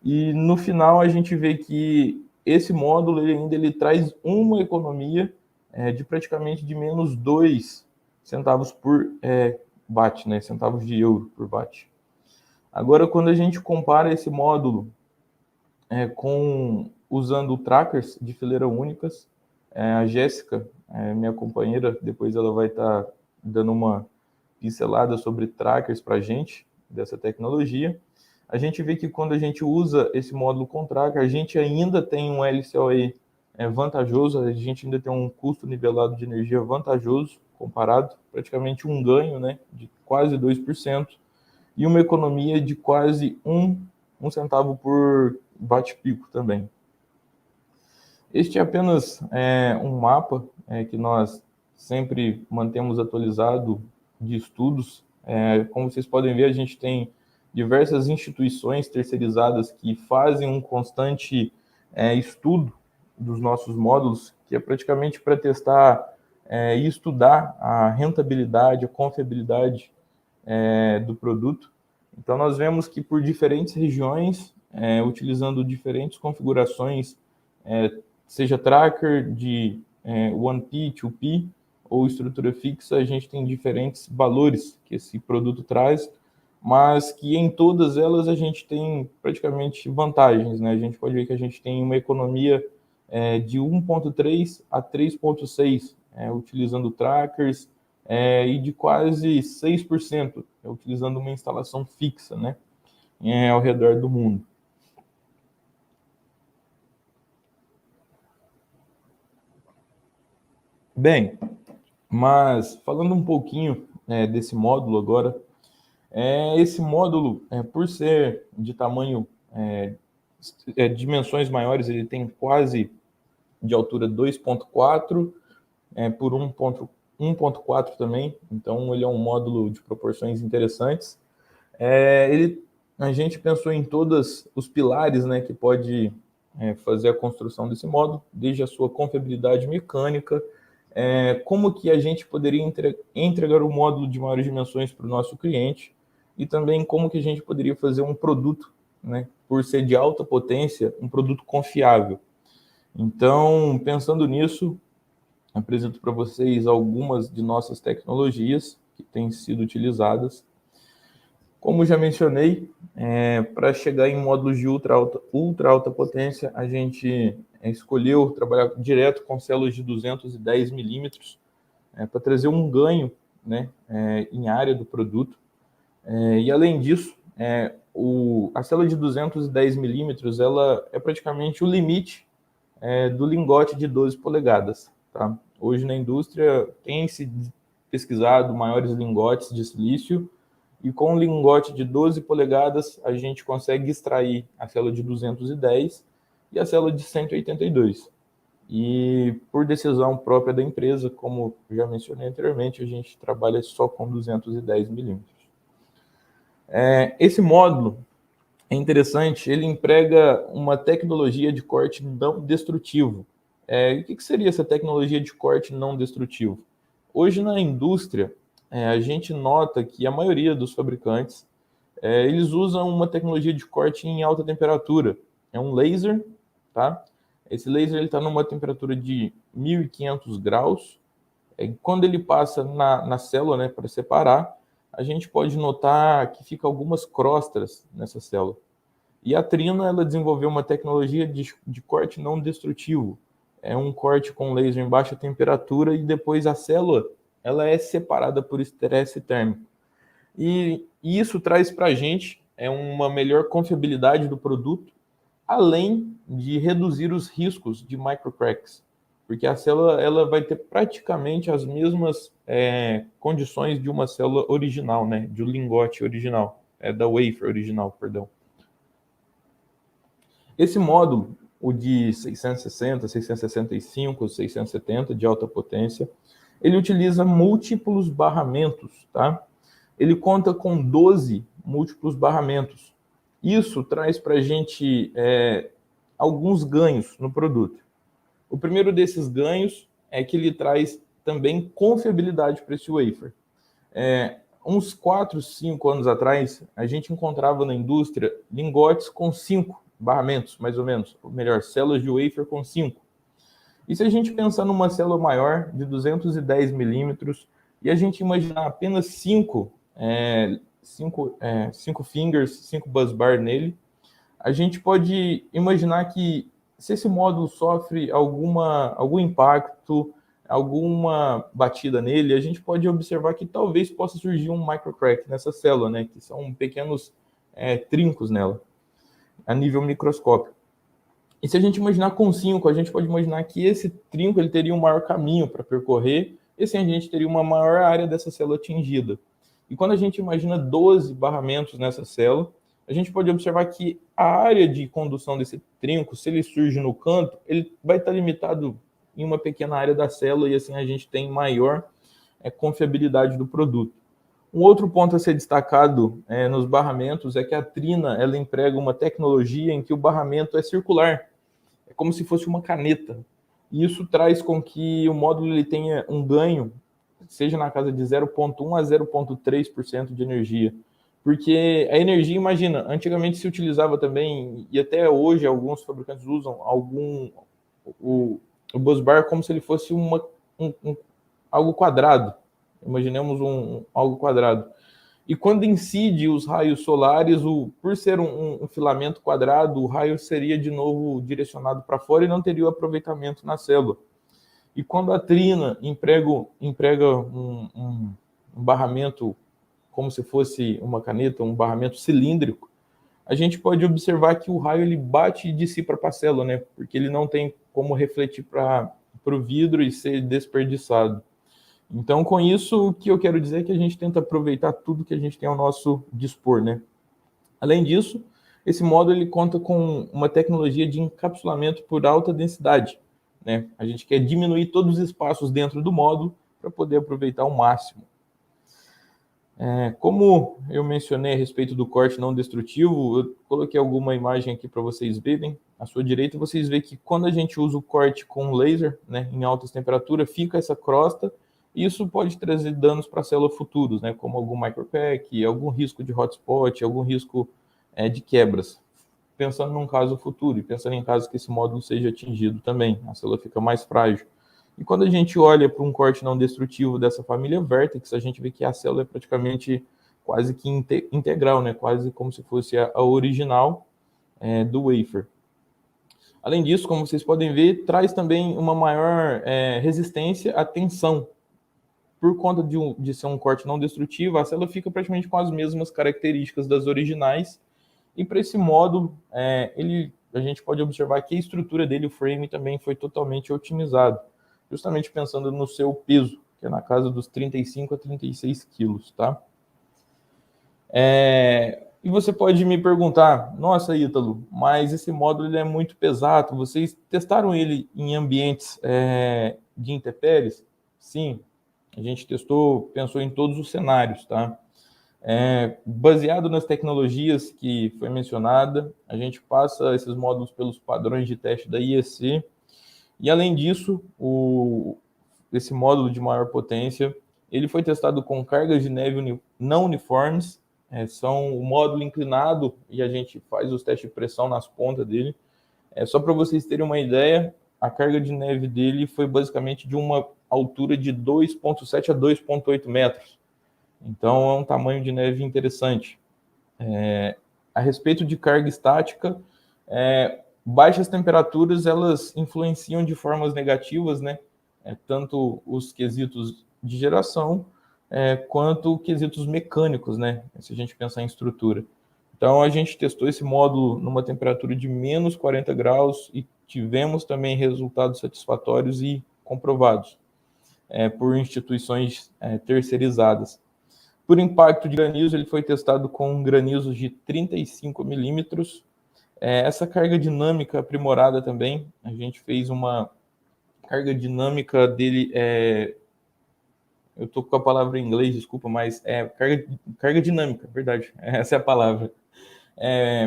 E no final a gente vê que esse módulo ele traz uma economia de praticamente de menos 2 centavos por watt, né? Centavos de euro por watt. Agora, quando a gente compara esse módulo usando trackers de fileira únicas, a Jéssica, minha companheira, depois ela vai estar dando uma pincelada sobre trackers para a gente, dessa tecnologia. A gente vê que quando a gente usa esse módulo com tracker, a gente ainda tem um LCOE vantajoso, a gente ainda tem um custo nivelado de energia vantajoso, comparado, praticamente um ganho, né, de quase 2%, e uma economia de quase um centavo por watt-pico também. Este é apenas um mapa que nós sempre mantemos atualizado de estudos. Como vocês podem ver, a gente tem diversas instituições terceirizadas que fazem um constante estudo dos nossos módulos, que é praticamente para testar e estudar a rentabilidade, a confiabilidade do produto. Então, nós vemos que por diferentes regiões, utilizando diferentes configurações, seja tracker de 1P, 2P ou estrutura fixa, a gente tem diferentes valores que esse produto traz, mas que em todas elas a gente tem praticamente vantagens, né? A gente pode ver que a gente tem uma economia de 1,3 a 3,6, utilizando trackers, e de quase 6%, utilizando uma instalação fixa, né, ao redor do mundo. Bem, mas falando um pouquinho desse módulo agora, esse módulo, por ser de tamanho, dimensões maiores, ele tem quase de altura 2,4 por 1,4 também, então ele é um módulo de proporções interessantes. A gente pensou em todos os pilares, né, que pode fazer a construção desse módulo, desde a sua confiabilidade mecânica, como que a gente poderia entregar o módulo de maiores dimensões para o nosso cliente, e também como que a gente poderia fazer um produto, né, por ser de alta potência, um produto confiável. Então, pensando nisso, apresento para vocês algumas de nossas tecnologias que têm sido utilizadas. Como já mencionei, para chegar em módulos de ultra alta potência, a gente escolheu trabalhar direto com células de 210 milímetros para trazer um ganho, né, em área do produto. E além disso, a célula de 210 milímetros ela é praticamente o limite do lingote de 12 polegadas. Tá? Hoje na indústria tem-se pesquisado maiores lingotes de silício, e com um lingote de 12 polegadas a gente consegue extrair a célula de 210 e a célula de 182. E por decisão própria da empresa, como já mencionei anteriormente, a gente trabalha só com 210 milímetros. Esse módulo é interessante, ele emprega uma tecnologia de corte não destrutivo. O que seria essa tecnologia de corte não destrutivo? Hoje na indústria, a gente nota que a maioria dos fabricantes, eles usam uma tecnologia de corte em alta temperatura. É um laser, tá? Esse laser está numa temperatura de 1.500 graus. Quando ele passa na célula, né, para separar, a gente pode notar que fica algumas crostas nessa célula. E a Trina, ela desenvolveu uma tecnologia de corte não destrutivo. É um corte com laser em baixa temperatura e depois a célula ela é separada por estresse térmico. E isso traz para a gente uma melhor confiabilidade do produto, além de reduzir os riscos de microcracks, porque a célula ela vai ter praticamente as mesmas condições de uma célula original, né, de um lingote original, da wafer original, perdão. Esse módulo, o de 660, 665, 670 de alta potência, ele utiliza múltiplos barramentos, tá? Ele conta com 12 múltiplos barramentos. Isso traz para a gente alguns ganhos no produto. O primeiro desses ganhos é que ele traz também confiabilidade para esse wafer. Uns 4, 5 anos atrás, a gente encontrava na indústria lingotes com 5 barramentos, mais ou menos, ou melhor, células de wafer com 5. E se a gente pensar numa célula maior, de 210 milímetros, e a gente imaginar apenas 5 fingers, 5 busbar nele, a gente pode imaginar que se esse módulo sofre algum impacto, alguma batida nele, a gente pode observar que talvez possa surgir um microcrack nessa célula, né, que são pequenos trincos nela, a nível microscópico. E se a gente imaginar com 5, a gente pode imaginar que esse trinco ele teria um maior caminho para percorrer, e assim a gente teria uma maior área dessa célula atingida. E quando a gente imagina 12 barramentos nessa célula, a gente pode observar que a área de condução desse trinco, se ele surge no canto, ele vai estar limitado em uma pequena área da célula, e assim a gente tem maior confiabilidade do produto. Um outro ponto a ser destacado nos barramentos é que a Trina ela emprega uma tecnologia em que o barramento é circular. É como se fosse uma caneta. E isso traz com que o módulo ele tenha um ganho, seja na casa de 0,1 a 0,3% de energia. Porque a energia, imagina, antigamente se utilizava também, e até hoje alguns fabricantes usam o busbar como se ele fosse algo quadrado. Imaginemos algo quadrado. E quando incide os raios solares, por ser um filamento quadrado, o raio seria de novo direcionado para fora e não teria o aproveitamento na célula. E quando a Trina emprega um barramento como se fosse uma caneta, um barramento cilíndrico, a gente pode observar que o raio ele bate e dissipa para a célula, né? Porque ele não tem como refletir para o vidro e ser desperdiçado. Então, com isso, o que eu quero dizer é que a gente tenta aproveitar tudo que a gente tem ao nosso dispor, né? Além disso, esse módulo ele conta com uma tecnologia de encapsulamento por alta densidade, né? A gente quer diminuir todos os espaços dentro do módulo para poder aproveitar ao máximo. Como eu mencionei a respeito do corte não destrutivo, eu coloquei alguma imagem aqui para vocês verem. À sua direita, vocês veem que quando a gente usa o corte com laser, né, em altas temperaturas, fica essa crosta. Isso pode trazer danos para a célula futuros, né, como algum microcrack, algum risco de hotspot, algum risco de quebras. Pensando num caso futuro e pensando em caso que esse módulo seja atingido também, a célula fica mais frágil. E quando a gente olha para um corte não destrutivo dessa família Vertex, a gente vê que a célula é praticamente quase que integral, né, quase como se fosse a original do wafer. Além disso, como vocês podem ver, traz também uma maior resistência à tensão. Por conta de ser um corte não destrutivo, a célula fica praticamente com as mesmas características das originais. E para esse módulo, a gente pode observar que a estrutura dele, o frame, também foi totalmente otimizado, justamente pensando no seu peso, que é na casa dos 35 a 36 quilos, tá? E você pode me perguntar, nossa, Ítalo, mas esse módulo ele é muito pesado, vocês testaram ele em ambientes de intempéries? Sim. A gente pensou em todos os cenários, tá? Baseado nas tecnologias que foi mencionada, a gente passa esses módulos pelos padrões de teste da IEC, e além disso, esse módulo de maior potência, ele foi testado com cargas de neve não uniformes, são o módulo inclinado, e a gente faz os testes de pressão nas pontas dele. Só para vocês terem uma ideia, a carga de neve dele foi basicamente de uma altura de 2,7 a 2,8 metros. Então, é um tamanho de neve interessante. A respeito de carga estática, baixas temperaturas, elas influenciam de formas negativas, né? Tanto os quesitos de geração, quanto quesitos mecânicos, né? Se a gente pensar em estrutura. Então, a gente testou esse módulo numa temperatura de menos 40 graus e tivemos também resultados satisfatórios e comprovados por instituições terceirizadas. Por impacto de granizo, ele foi testado com granizos de 35 milímetros. Essa carga dinâmica aprimorada também, a gente fez uma carga dinâmica dele, eu estou com a palavra em inglês, desculpa, mas carga dinâmica, verdade, essa é a palavra.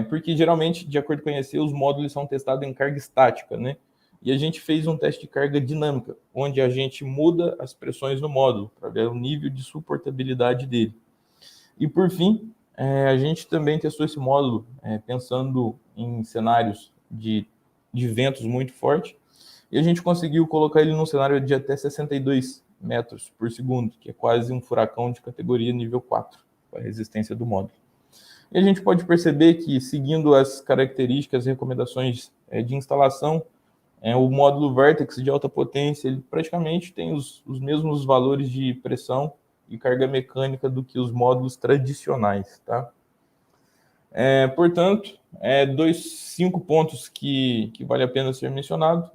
Porque geralmente, de acordo com conhecer, os módulos são testados em carga estática, né? E a gente fez um teste de carga dinâmica, onde a gente muda as pressões no módulo, para ver o nível de suportabilidade dele. E por fim, a gente também testou esse módulo pensando em cenários de ventos muito fortes, e a gente conseguiu colocar ele num cenário de até 62 metros por segundo, que é quase um furacão de categoria nível 4, a resistência do módulo. E a gente pode perceber que, seguindo as características e recomendações de instalação, o módulo Vertex de alta potência, ele praticamente tem os mesmos valores de pressão e carga mecânica do que os módulos tradicionais, tá? Portanto, 5 pontos que vale a pena ser mencionado,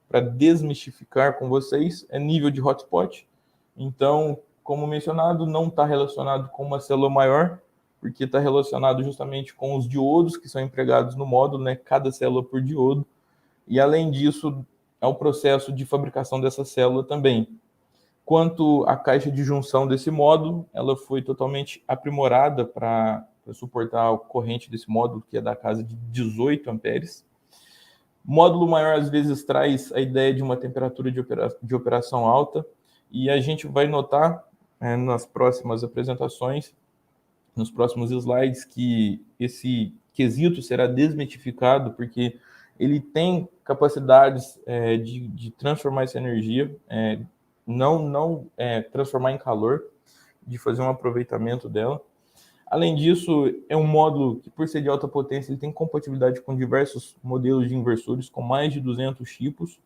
para desmistificar com vocês, nível de hotspot. Então, como mencionado, não está relacionado com uma célula maior, porque está relacionado justamente com os diodos que são empregados no módulo, né? Cada célula por diodo. E, além disso, é o processo de fabricação dessa célula também. Quanto à caixa de junção desse módulo, ela foi totalmente aprimorada para suportar a corrente desse módulo, que é da casa de 18 amperes. Módulo maior, às vezes, traz a ideia de uma temperatura de operação alta, e a gente vai notar nas próximas apresentações, nos próximos slides, que esse quesito será desmitificado, porque ele tem capacidades de transformar essa energia, não transformar em calor, de fazer um aproveitamento dela. Além disso, é um módulo que, por ser de alta potência, ele tem compatibilidade com diversos modelos de inversores, com mais de 200 tipos,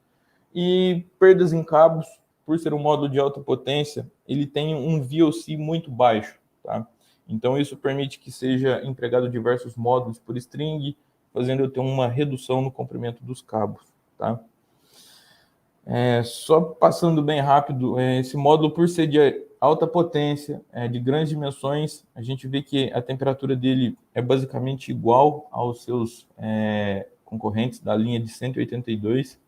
e perdas em cabos, por ser um módulo de alta potência, ele tem um VOC muito baixo, tá? Então, isso permite que seja empregado diversos módulos por string, fazendo eu ter uma redução no comprimento dos cabos, tá? Só passando bem rápido, esse módulo, por ser de alta potência, de grandes dimensões, a gente vê que a temperatura dele é basicamente igual aos seus concorrentes da linha de 182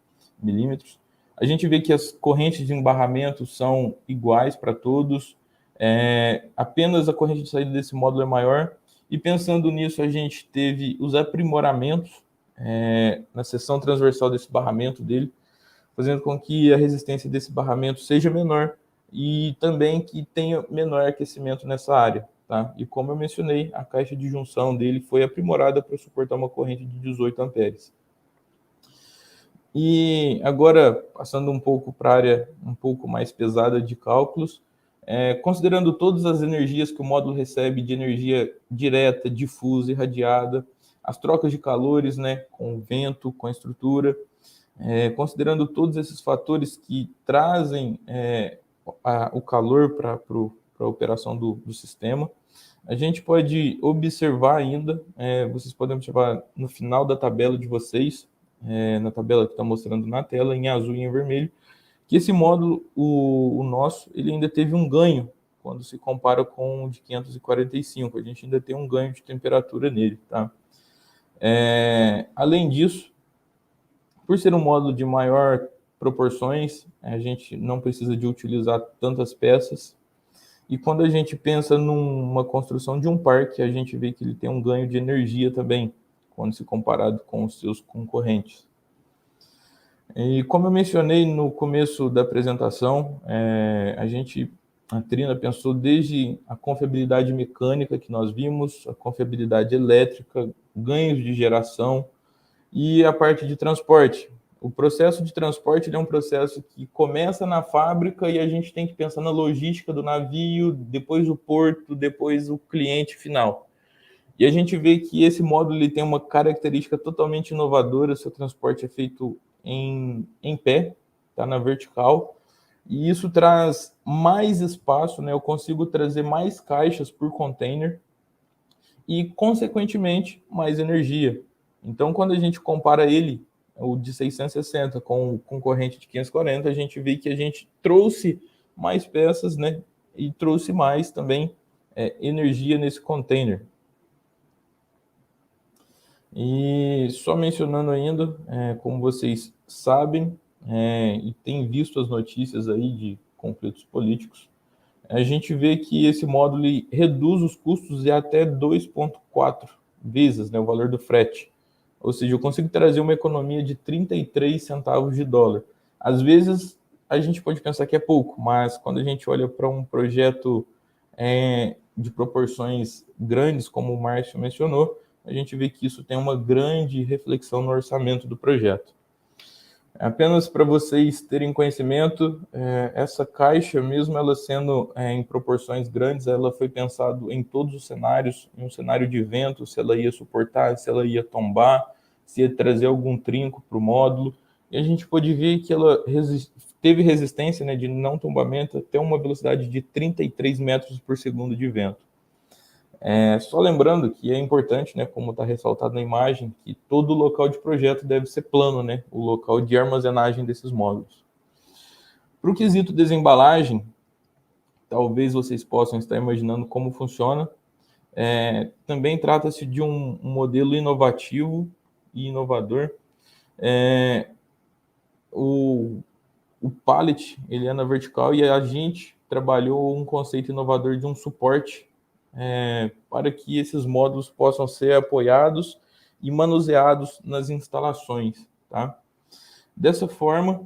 milímetros. A gente vê que as correntes de embarramento são iguais para todos, apenas a corrente de saída desse módulo é maior, e pensando nisso, a gente teve os aprimoramentos na seção transversal desse barramento dele, fazendo com que a resistência desse barramento seja menor e também que tenha menor aquecimento nessa área, tá? E como eu mencionei, a caixa de junção dele foi aprimorada para suportar uma corrente de 18 amperes. E agora, passando um pouco para a área um pouco mais pesada de cálculos, considerando todas as energias que o módulo recebe de energia direta, difusa e radiada, as trocas de calores, né, com o vento, com a estrutura, considerando todos esses fatores que trazem o calor para a operação do sistema, a gente pode observar ainda, vocês podem observar no final da tabela de vocês, na tabela que está mostrando na tela, em azul e em vermelho, que esse módulo, o nosso, ele ainda teve um ganho quando se compara com o de 545. A gente ainda tem um ganho de temperatura nele, tá? Além disso, por ser um módulo de maior proporções, a gente não precisa de utilizar tantas peças. E quando a gente pensa numa construção de um parque, a gente vê que ele tem um ganho de energia também, quando se comparado com os seus concorrentes. E como eu mencionei no começo da apresentação, a gente A Trina pensou desde a confiabilidade mecânica que nós vimos, a confiabilidade elétrica, ganhos de geração e a parte de transporte. O processo de transporte é um processo que começa na fábrica e a gente tem que pensar na logística do navio, depois o porto, depois o cliente final. E a gente vê que esse módulo ele tem uma característica totalmente inovadora. Seu transporte é feito em pé, tá na vertical, e isso traz mais espaço, né? Eu consigo trazer mais caixas por container e, consequentemente, mais energia. Então, quando a gente compara ele, o de 660, com o concorrente de 540, a gente vê que a gente trouxe mais peças, né? E trouxe mais também energia nesse container. E só mencionando ainda, como vocês sabem, e tem visto as notícias aí de conflitos políticos, a gente vê que esse módulo reduz os custos em até 2,4 vezes, né, o valor do frete. Ou seja, eu consigo trazer uma economia de 33 centavos de dólar. Às vezes, a gente pode pensar que é pouco, mas quando a gente olha para um projeto de proporções grandes, como o Márcio mencionou, a gente vê que isso tem uma grande reflexão no orçamento do projeto. Apenas para vocês terem conhecimento, essa caixa, mesmo ela sendo em proporções grandes, ela foi pensada em todos os cenários, em um cenário de vento, se ela ia suportar, se ela ia tombar, se ia trazer algum trinco para o módulo, e a gente pode ver que ela teve resistência, né, de não tombamento até uma velocidade de 33 metros por segundo de vento. Só lembrando que é importante, né, como está ressaltado na imagem, que todo local de projeto deve ser plano, né, o local de armazenagem desses módulos. Para o quesito desembalagem, talvez vocês possam estar imaginando como funciona. Também trata-se de um modelo inovativo e inovador. O pallet ele é na vertical e a gente trabalhou um conceito inovador de um suporte para que esses módulos possam ser apoiados e manuseados nas instalações, tá? Dessa forma,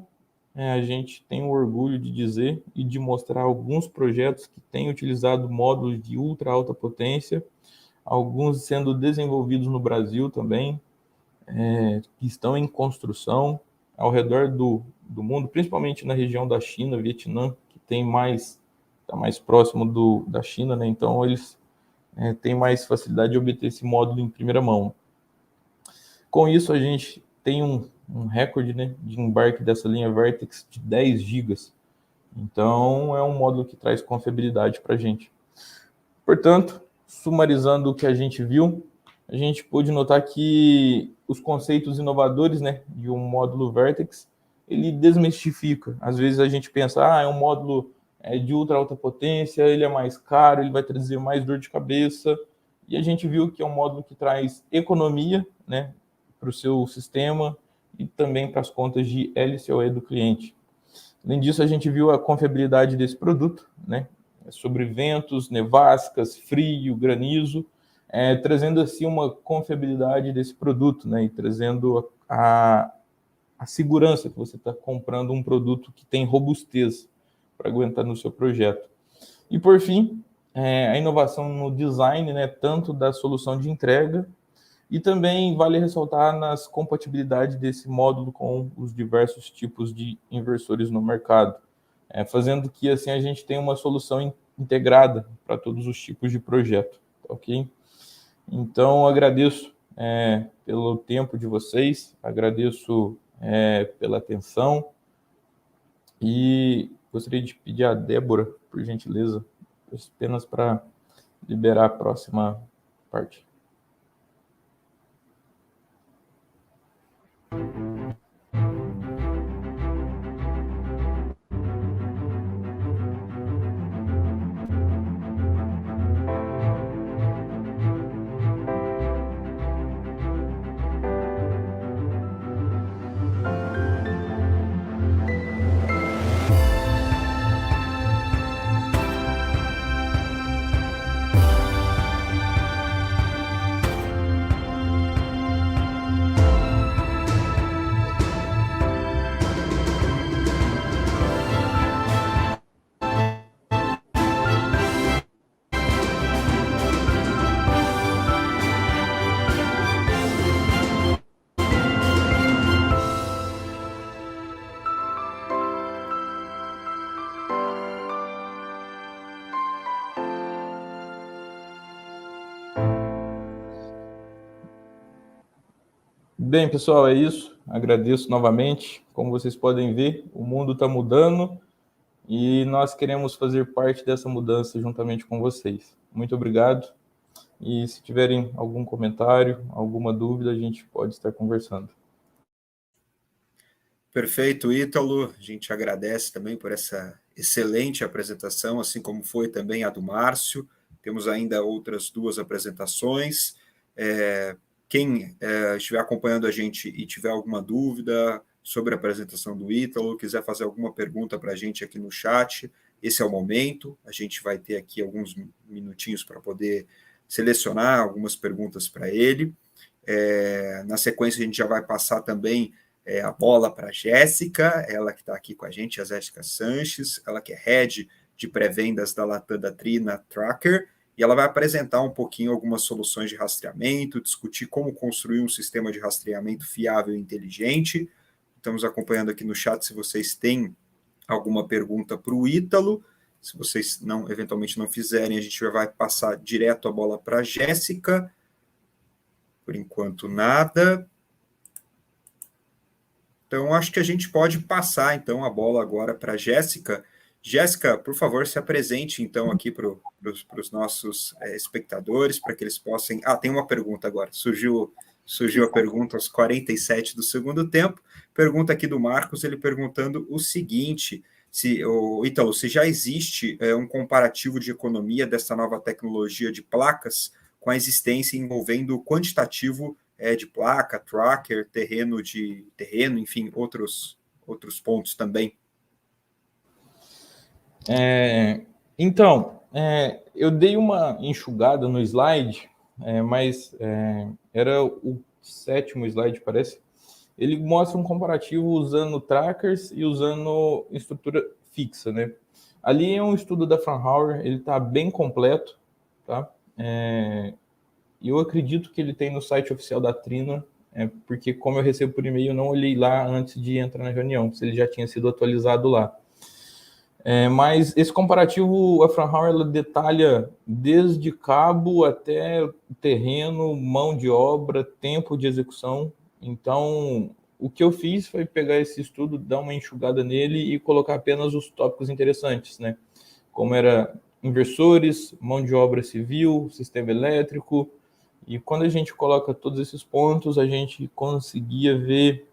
a gente tem o orgulho de dizer e de mostrar alguns projetos que têm utilizado módulos de ultra alta potência, alguns sendo desenvolvidos no Brasil também, que estão em construção ao redor do mundo, principalmente na região da China, Vietnã, que tem está mais próximo da China, né? Então eles têm mais facilidade de obter esse módulo em primeira mão. Com isso, a gente tem um recorde, né, de embarque dessa linha Vertex de 10 GB. Então, é um módulo que traz confiabilidade para a gente. Portanto, sumarizando o que a gente viu, a gente pôde notar que os conceitos inovadores, né, de um módulo Vertex, ele desmistifica. Às vezes a gente pensa, é um módulo de ultra alta potência, ele é mais caro, ele vai trazer mais dor de cabeça, e a gente viu que é um módulo que traz economia, né, para o seu sistema e também para as contas de LCOE do cliente. Além disso, a gente viu a confiabilidade desse produto, né, sobre ventos, nevascas, frio, granizo, trazendo assim uma confiabilidade desse produto, né, e trazendo a segurança que você está comprando um produto que tem robustez para aguentar no seu projeto. E por fim, a inovação no design, né, tanto da solução de entrega e também vale ressaltar nas compatibilidades desse módulo com os diversos tipos de inversores no mercado, fazendo que assim a gente tenha uma solução integrada para todos os tipos de projeto, ok? Então, agradeço pelo tempo de vocês, agradeço pela atenção e gostaria de pedir a Débora, por gentileza, apenas para liberar a próxima parte. Bem, pessoal, é isso. Agradeço novamente. Como vocês podem ver, o mundo está mudando e nós queremos fazer parte dessa mudança juntamente com vocês. Muito obrigado. E se tiverem algum comentário, alguma dúvida, a gente pode estar conversando. Perfeito, Ítalo. A gente agradece também por essa excelente apresentação, assim como foi também a do Márcio. Temos ainda outras 2 apresentações. Quem estiver acompanhando a gente e tiver alguma dúvida sobre a apresentação do Ítalo, quiser fazer alguma pergunta para a gente aqui no chat, esse é o momento. A gente vai ter aqui alguns minutinhos para poder selecionar algumas perguntas para ele. Na sequência, a gente já vai passar também a bola para a Jéssica, ela que está aqui com a gente, a Jéssica Sanches, ela que é Head de pré-vendas da Latam da Trina Tracker, e ela vai apresentar um pouquinho algumas soluções de rastreamento, discutir como construir um sistema de rastreamento fiável e inteligente. Estamos acompanhando aqui no chat se vocês têm alguma pergunta para o Ítalo. Se vocês eventualmente não fizerem, a gente já vai passar direto a bola para a Jéssica. Por enquanto, nada. Então, acho que a gente pode passar, então, a bola agora para a Jéssica. Jéssica, por favor, se apresente, então, aqui para os nossos espectadores, para que eles possam... tem uma pergunta agora. Surgiu a pergunta aos 47 do segundo tempo. Pergunta aqui do Marcos, ele perguntando o seguinte... Ítalo, se já existe um comparativo de economia dessa nova tecnologia de placas com a existência envolvendo quantitativo de placa, tracker, terreno, enfim, outros pontos também. Então, eu dei uma enxugada no slide, mas era o 7º slide, parece. Ele mostra um comparativo usando trackers e usando estrutura fixa, né? Ali é um estudo da Fraunhofer, ele está bem completo, tá? Eu acredito que ele tem no site oficial da Trina, porque como eu recebo por e-mail, eu não olhei lá antes de entrar na reunião, se ele já tinha sido atualizado lá. Mas esse comparativo, a Fraunhofer, ela detalha desde cabo até terreno, mão de obra, tempo de execução. Então, o que eu fiz foi pegar esse estudo, dar uma enxugada nele e colocar apenas os tópicos interessantes, né? Como era inversores, mão de obra civil, sistema elétrico. E quando a gente coloca todos esses pontos, a gente conseguia ver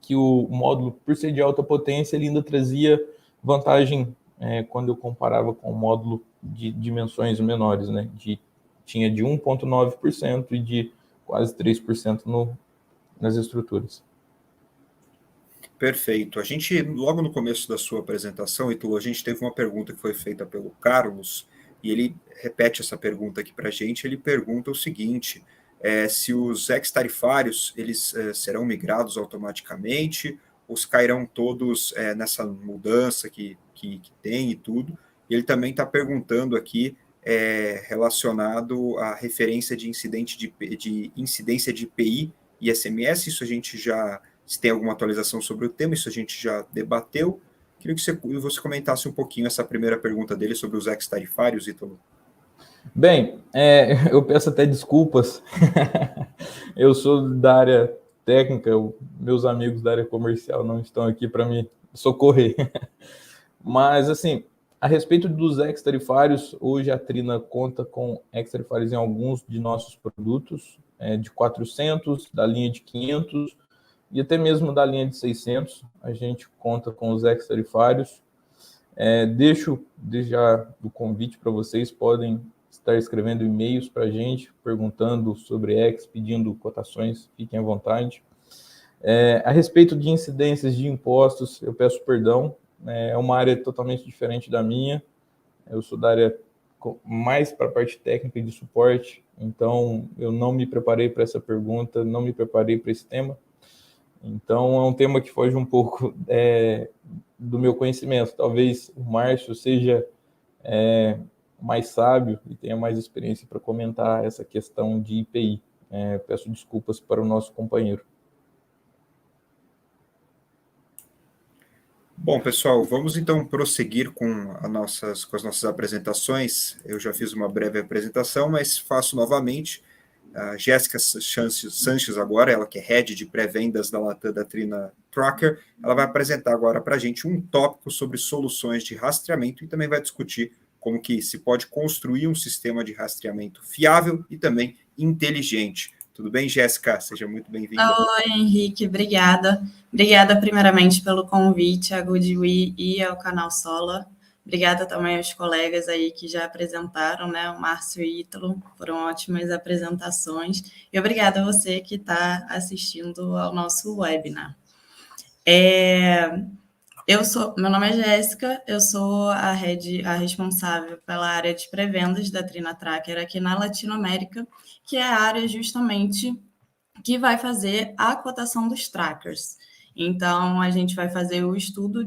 que o módulo, por ser de alta potência, ele ainda trazia vantagem quando eu comparava com o módulo de dimensões menores, né? Tinha de 1,9% e de quase 3% nas estruturas. Perfeito. A gente, logo no começo da sua apresentação, Ítalo, a gente teve uma pergunta que foi feita pelo Carlos, e ele repete essa pergunta aqui para a gente. Ele pergunta o seguinte: se os ex-tarifários eles serão migrados automaticamente, ou se cairão todos nessa mudança que tem e tudo. E ele também está perguntando aqui relacionado à referência de incidência de IPI e SMS. Isso a gente já, se tem alguma atualização sobre o tema, isso a gente já debateu. Queria que você comentasse um pouquinho essa primeira pergunta dele sobre os ex-tarifários, Ítalo. Bem, eu peço até desculpas. Eu sou da área técnica, meus amigos da área comercial não estão aqui para me socorrer. Mas, assim, a respeito dos ex-tarifários, hoje a Trina conta com ex-tarifários em alguns de nossos produtos, de 400, da linha de 500 e até mesmo da linha de 600. A gente conta com os ex-tarifários. Deixo já o convite para vocês, podem estar escrevendo e-mails para a gente, perguntando sobre ex, pedindo cotações, fiquem à vontade. A respeito de incidências de impostos, eu peço perdão, é uma área totalmente diferente da minha, eu sou da área mais para a parte técnica e de suporte, então eu não me preparei para essa pergunta, não me preparei para esse tema, então é um tema que foge um pouco do meu conhecimento. Talvez o Márcio seja mais sábio e tenha mais experiência para comentar essa questão de IPI. Peço desculpas para o nosso companheiro. Bom, pessoal, vamos então prosseguir com as nossas apresentações. Eu já fiz uma breve apresentação, mas faço novamente. A Jéssica Sanches agora, ela que é Head de Pré-Vendas da Latam da Trina Tracker, ela vai apresentar agora para a gente um tópico sobre soluções de rastreamento e também vai discutir como que se pode construir um sistema de rastreamento fiável e também inteligente. Tudo bem, Jéssica? Seja muito bem-vinda. Oi, Henrique, obrigada. Obrigada primeiramente pelo convite à GoodWe e ao canal Solar. Obrigada também aos colegas aí que já apresentaram, né? O Márcio e o Ítalo, foram ótimas apresentações. E obrigada a você que está assistindo ao nosso webinar. Meu nome é Jéssica, eu sou a responsável pela área de pré-vendas da Trina Tracker aqui na Latinoamérica, que é a área justamente que vai fazer a cotação dos trackers. Então, a gente vai fazer o estudo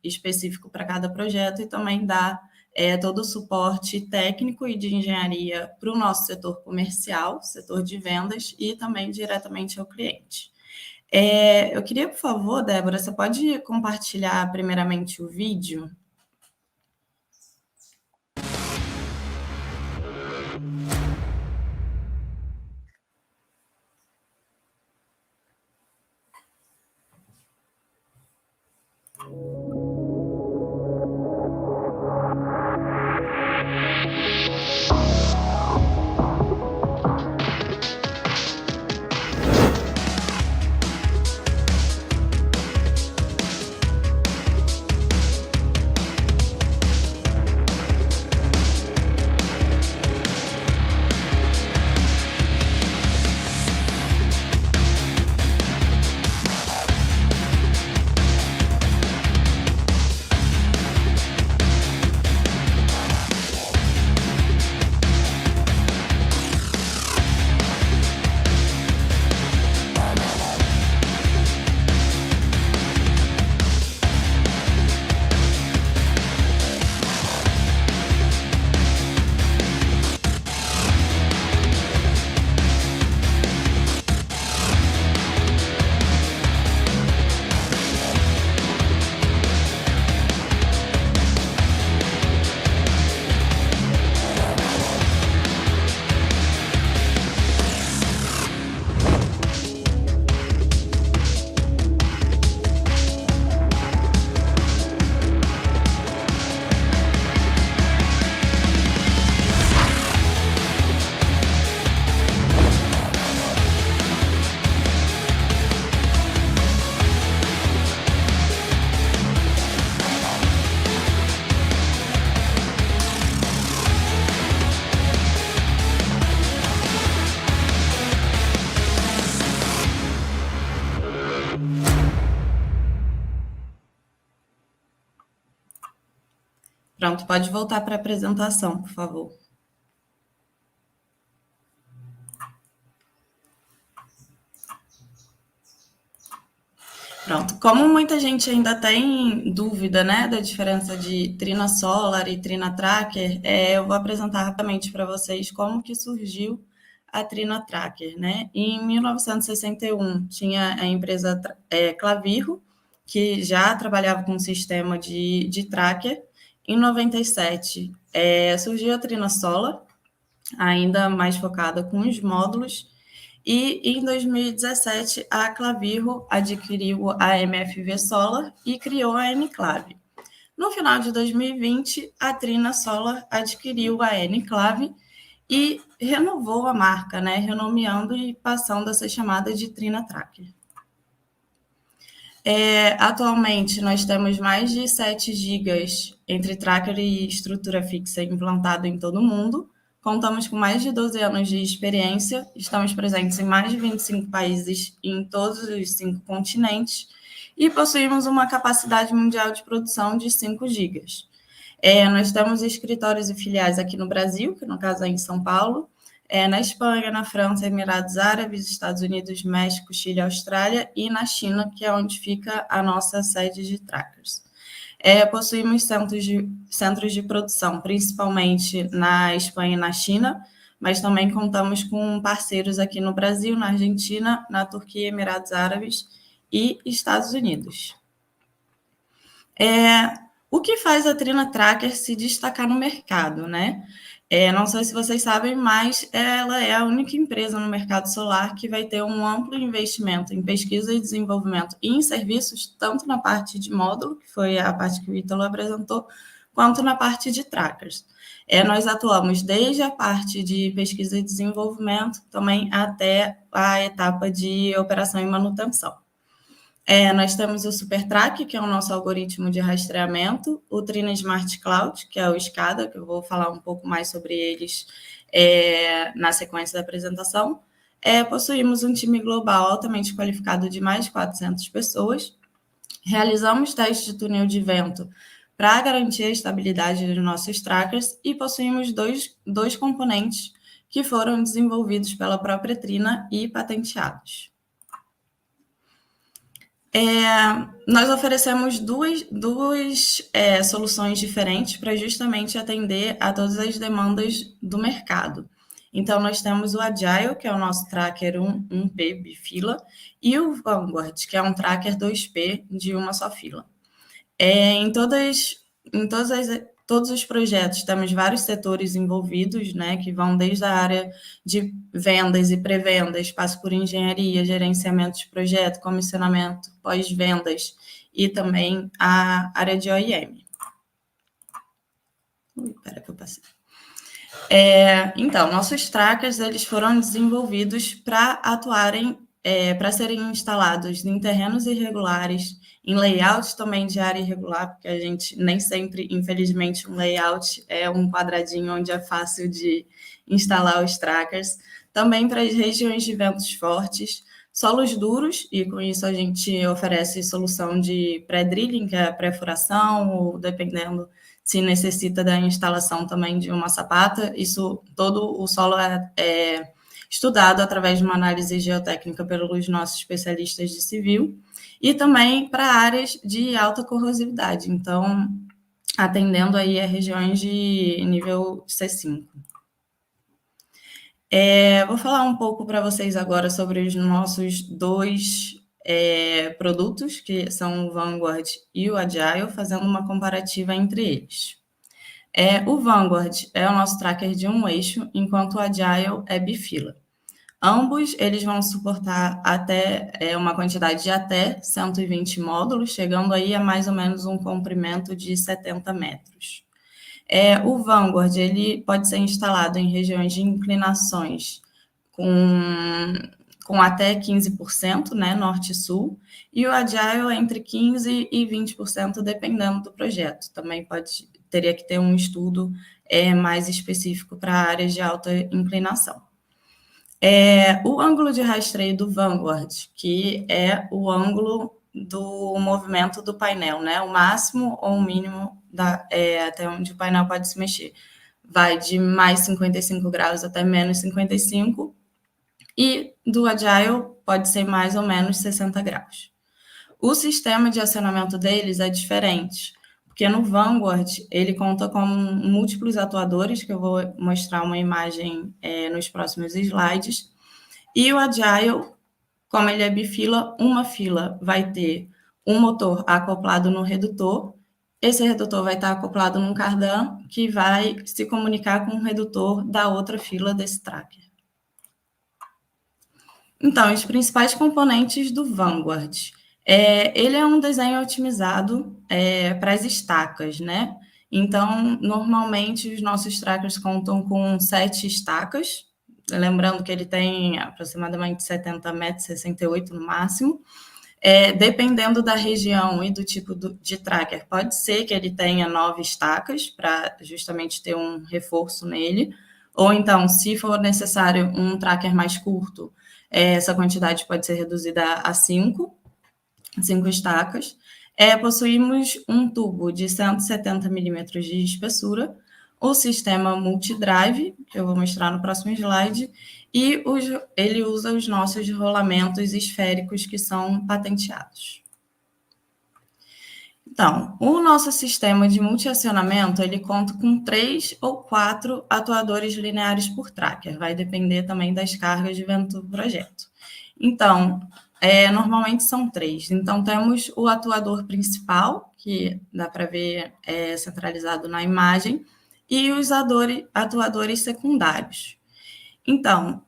específico para cada projeto e também dar todo o suporte técnico e de engenharia para o nosso setor comercial, setor de vendas e também diretamente ao cliente. Eu queria, por favor, Débora, você pode compartilhar primeiramente o vídeo? Pronto, pode voltar para a apresentação, por favor. Pronto, como muita gente ainda tem dúvida, né, da diferença de Trina Solar e Trina Tracker, eu vou apresentar rapidamente para vocês como que surgiu a Trina Tracker, né? Em 1961 tinha a empresa Clavirro, que já trabalhava com um sistema de tracker. Em 97 surgiu a Trina Solar, ainda mais focada com os módulos. E em 2017, a Clavirro adquiriu a MFV Solar e criou a Enclave. No final de 2020, a Trina Solar adquiriu a Enclave e renovou a marca, né, renomeando e passando a ser chamada de Trina Tracker. Atualmente, nós temos mais de 7 gigas entre tracker e estrutura fixa implantado em todo o mundo. Contamos com mais de 12 anos de experiência, estamos presentes em mais de 25 países em todos os 5 continentes e possuímos uma capacidade mundial de produção de 5 gigas. Nós temos escritórios e filiais aqui no Brasil, que no caso é em São Paulo, na Espanha, na França, Emirados Árabes, Estados Unidos, México, Chile, Austrália e na China, que é onde fica a nossa sede de trackers. Possuímos centros de produção, principalmente na Espanha e na China, mas também contamos com parceiros aqui no Brasil, na Argentina, na Turquia, Emirados Árabes e Estados Unidos. O que faz a Trina Tracker se destacar no mercado, né? Não sei se vocês sabem, mas ela é a única empresa no mercado solar que vai ter um amplo investimento em pesquisa e desenvolvimento e em serviços, tanto na parte de módulo, que foi a parte que o Ítalo apresentou, quanto na parte de trackers. Nós atuamos desde a parte de pesquisa e desenvolvimento, também até a etapa de operação e manutenção. Nós temos o SuperTrack, que é o nosso algoritmo de rastreamento, o Trina Smart Cloud, que é o SCADA, que eu vou falar um pouco mais sobre eles na sequência da apresentação. Possuímos um time global altamente qualificado de mais de 400 pessoas. Realizamos testes de túnel de vento para garantir a estabilidade dos nossos trackers e possuímos dois componentes que foram desenvolvidos pela própria Trina e patenteados. Nós oferecemos duas soluções diferentes para justamente atender a todas as demandas do mercado. Então, nós temos o Agile, que é o nosso tracker 1P bifila, e o Vanguard, que é um tracker 2P de uma só fila. Todos os projetos, temos vários setores envolvidos, né, que vão desde a área de vendas e pré-vendas, passa por engenharia, gerenciamento de projeto, comissionamento, pós-vendas e também a área de OEM. Espera que eu passei. Então, nossos trackers, eles foram desenvolvidos para atuarem, para serem instalados em terrenos irregulares, em layout também de área irregular, porque a gente nem sempre, infelizmente, um layout é um quadradinho onde é fácil de instalar os trackers. Também para as regiões de ventos fortes, solos duros, e com isso a gente oferece solução de pré-drilling, que é a pré-furação, ou dependendo se necessita da instalação também de uma sapata. Isso, todo o solo é estudado através de uma análise geotécnica pelos nossos especialistas de civil, e também para áreas de alta corrosividade, então, atendendo aí a regiões de nível C5. Vou falar um pouco para vocês agora sobre os nossos dois produtos, que são o Vanguard e o Agile, fazendo uma comparativa entre eles. O Vanguard é o nosso tracker de um eixo, enquanto o Agile é bifila. Ambos, eles vão suportar até uma quantidade de até 120 módulos, chegando aí a mais ou menos um comprimento de 70 metros. O Vanguard, ele pode ser instalado em regiões de inclinações com até 15%, né, norte e sul, e o Agile entre 15% e 20%, dependendo do projeto. Também teria que ter um estudo mais específico para áreas de alta inclinação. O ângulo de rastreio do Vanguard, que é o ângulo do movimento do painel, né? O máximo ou o mínimo até onde o painel pode se mexer. Vai de mais 55 graus até menos 55, e do Agile pode ser mais ou menos 60 graus. O sistema de acionamento deles é diferente, porque no Vanguard ele conta com múltiplos atuadores, que eu vou mostrar uma imagem nos próximos slides, e o Agile, como ele é bifila, uma fila vai ter um motor acoplado no redutor, esse redutor vai estar acoplado num cardan, que vai se comunicar com o redutor da outra fila desse tracker. Então, os principais componentes do Vanguard. Ele é um desenho otimizado para as estacas, né? Então, normalmente, os nossos trackers contam com 7 estacas, lembrando que ele tem aproximadamente 70 metros, 68 no máximo. Dependendo da região e do tipo de tracker, pode ser que ele tenha 9 estacas, para justamente ter um reforço nele, ou então, se for necessário um tracker mais curto, essa quantidade pode ser reduzida a 5 estacas. Possuímos um tubo de 170 milímetros de espessura, o sistema multidrive, que eu vou mostrar no próximo slide, e ele usa os nossos rolamentos esféricos que são patenteados. Então, o nosso sistema de multiacionamento, ele conta com 3 ou 4 atuadores lineares por tracker, vai depender também das cargas de vento do projeto. Então, normalmente são 3. Então, temos o atuador principal, que dá para ver centralizado na imagem, e os atuadores secundários. Então,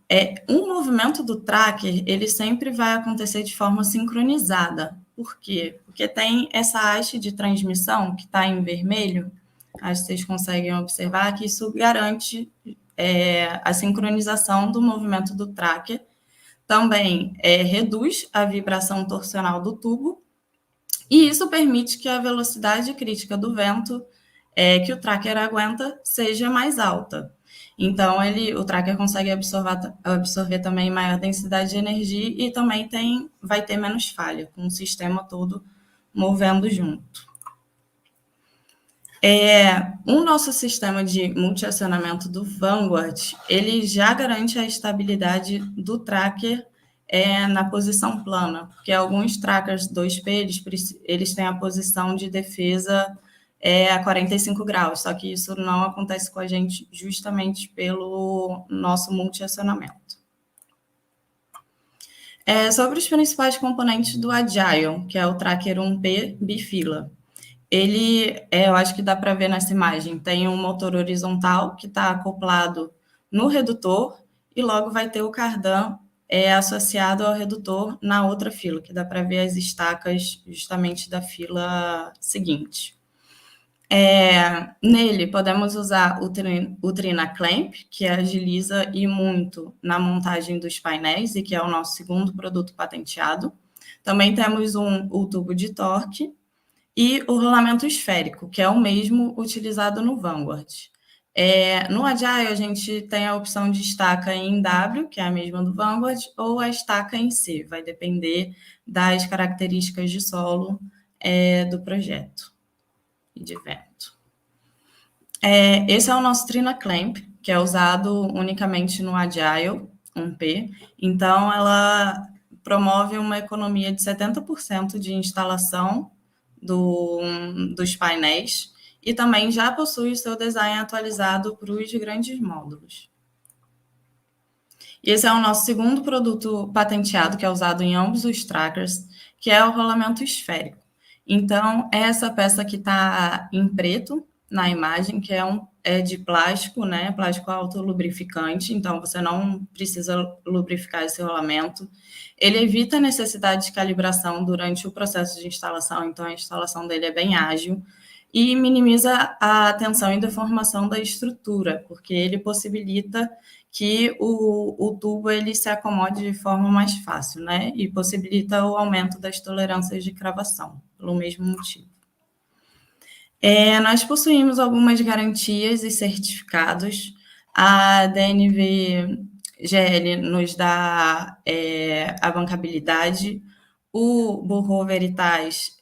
um movimento do tracker, ele sempre vai acontecer de forma sincronizada. Por quê? Porque tem essa haste de transmissão que está em vermelho, acho que vocês conseguem observar que isso garante a sincronização do movimento do tracker. Também reduz a vibração torsional do tubo, e isso permite que a velocidade crítica do vento que o tracker aguenta seja mais alta. Então, o tracker consegue absorver também maior densidade de energia e também vai ter menos falha, com o sistema todo movendo junto. O nosso sistema de multiacionamento do Vanguard, ele já garante a estabilidade do tracker na posição plana, porque alguns trackers 2P, eles têm a posição de defesa a 45 graus, só que isso não acontece com a gente justamente pelo nosso multiacionamento. Sobre os principais componentes do Agile, que é o tracker 1P bifila. Ele, eu acho que dá para ver nessa imagem, tem um motor horizontal que está acoplado no redutor e logo vai ter o cardan associado ao redutor na outra fila, que dá para ver as estacas justamente da fila seguinte. Nele, podemos usar o Trina Clamp, que agiliza e muito na montagem dos painéis e que é o nosso segundo produto patenteado. Também temos o tubo de torque e o rolamento esférico, que é o mesmo utilizado no Vanguard. No Agile, a gente tem a opção de estaca em W, que é a mesma do Vanguard, ou a estaca em C, vai depender das características de solo do projeto e de vento. Esse é o nosso Trina Clamp, que é usado unicamente no Agile 1P. Então, ela promove uma economia de 70% de instalação dos painéis e também já possui o seu design atualizado para os grandes módulos. E esse é o nosso segundo produto patenteado, que é usado em ambos os trackers, que é o rolamento esférico. Então, essa peça que está em preto na imagem, que é de plástico, né? Plástico autolubrificante, então você não precisa lubrificar esse rolamento. Ele evita a necessidade de calibração durante o processo de instalação, então a instalação dele é bem ágil e minimiza a tensão e deformação da estrutura, porque ele possibilita que o tubo ele se acomode de forma mais fácil, né? E possibilita o aumento das tolerâncias de cravação, pelo mesmo motivo. Nós possuímos algumas garantias e certificados. A DNV-GL nos dá a bancabilidade, o Bureau Veritas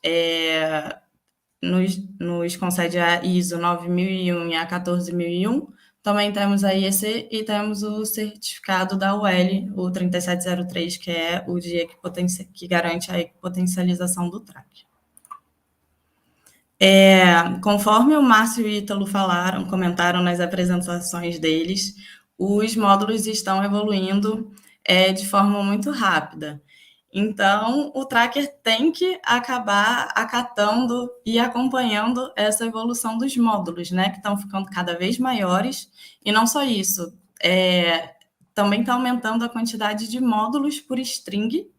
nos concede a ISO 9001 e a 14001, também temos a IEC e temos o certificado da UL, o 3703, que é o que garante a equipotencialização do track. Conforme o Márcio e o Ítalo comentaram nas apresentações deles, os módulos estão evoluindo de forma muito rápida. Então, o tracker tem que acabar acatando e acompanhando essa evolução dos módulos, né, que estão ficando cada vez maiores. E não só isso, também está aumentando a quantidade de módulos por string,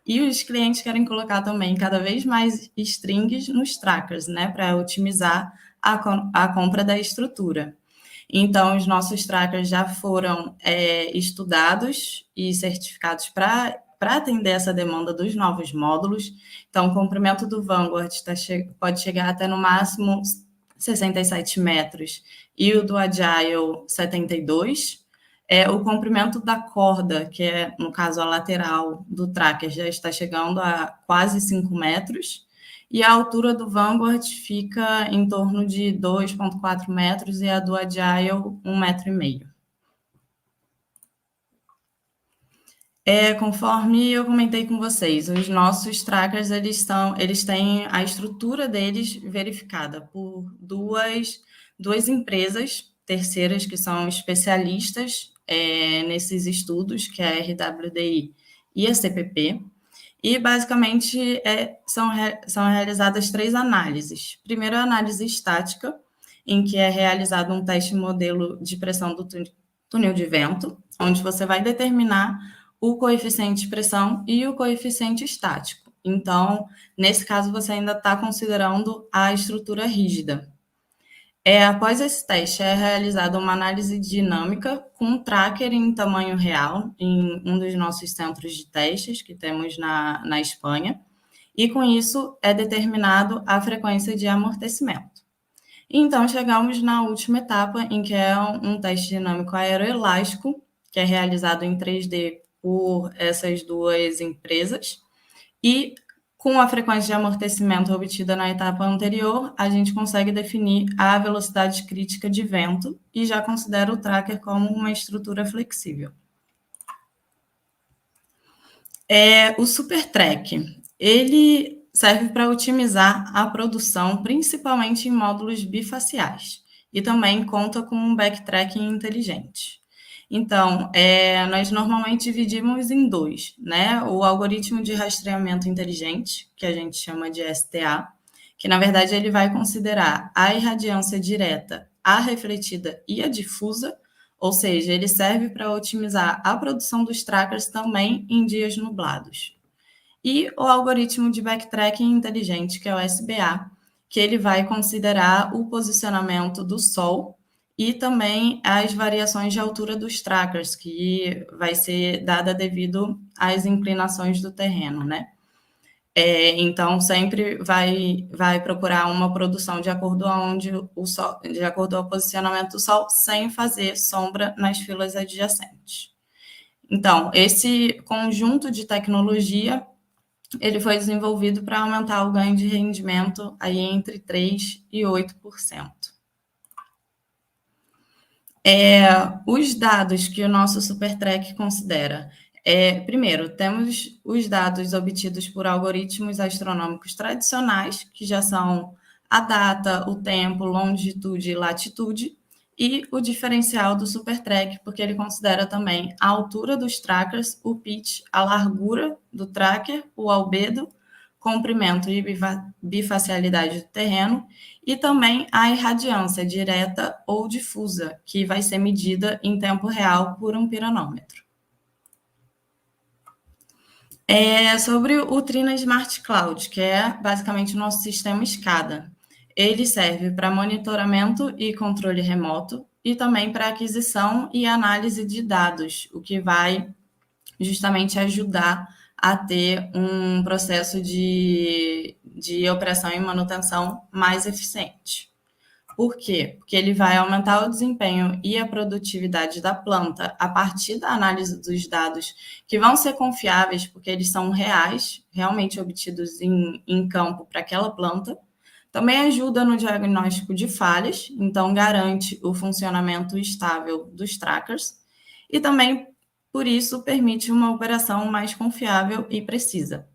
e os clientes querem colocar também cada vez mais strings nos trackers, né, para otimizar a compra da estrutura. Então, os nossos trackers já foram estudados e certificados para atender essa demanda dos novos módulos. Então, o comprimento do Vanguard pode chegar até no máximo 67 metros e o do Agile 72. O comprimento da corda, que é, no caso, a lateral do tracker, já está chegando a quase 5 metros. E a altura do Vanguard fica em torno de 2,4 metros e a do Agile 1,5 metro. Conforme eu comentei com vocês, os nossos trackers, eles têm a estrutura deles verificada por duas empresas terceiras que são especialistas nesses estudos, que é a RWDI e a CPP, e basicamente são realizadas 3 análises. Primeiro, a análise estática, em que é realizado um teste modelo de pressão do túnel de vento, onde você vai determinar o coeficiente de pressão e o coeficiente estático. Então, nesse caso, você ainda está considerando a estrutura rígida. Após esse teste, é realizada uma análise dinâmica com um tracker em tamanho real, em um dos nossos centros de testes que temos na Espanha, e com isso é determinado a frequência de amortecimento. Então, chegamos na última etapa, em que é um teste dinâmico aeroelástico, que é realizado em 3D por essas duas empresas, e com a frequência de amortecimento obtida na etapa anterior, a gente consegue definir a velocidade crítica de vento e já considera o tracker como uma estrutura flexível. O SuperTrack, ele serve para otimizar a produção, principalmente em módulos bifaciais, e também conta com um backtracking inteligente. Então, nós normalmente dividimos em dois, né? O algoritmo de rastreamento inteligente, que a gente chama de STA, que na verdade ele vai considerar a irradiância direta, a refletida e a difusa, ou seja, ele serve para otimizar a produção dos trackers também em dias nublados. E o algoritmo de backtracking inteligente, que é o SBA, que ele vai considerar o posicionamento do Sol e também as variações de altura dos trackers, que vai ser dada devido às inclinações do terreno, né? Então, sempre vai procurar uma produção de acordo de acordo ao posicionamento do Sol, sem fazer sombra nas filas adjacentes. Então, esse conjunto de tecnologia, ele foi desenvolvido para aumentar o ganho de rendimento aí entre 3% e 8%. Os dados que o nosso SuperTrack considera. Primeiro, temos os dados obtidos por algoritmos astronômicos tradicionais, que já são a data, o tempo, longitude e latitude, e o diferencial do SuperTrack, porque ele considera também a altura dos trackers, o pitch, a largura do tracker, o albedo, comprimento e bifacialidade do terreno, e também a irradiância direta ou difusa, que vai ser medida em tempo real por um piranômetro. Sobre o Trina Smart Cloud, que é basicamente o nosso sistema SCADA. Ele serve para monitoramento e controle remoto e também para aquisição e análise de dados, o que vai justamente ajudar a ter um processo de operação e manutenção mais eficiente. Por quê? Porque ele vai aumentar o desempenho e a produtividade da planta a partir da análise dos dados, que vão ser confiáveis, porque eles são reais, realmente obtidos em campo para aquela planta. Também ajuda no diagnóstico de falhas, então garante o funcionamento estável dos trackers, e também, por isso, permite uma operação mais confiável e precisa.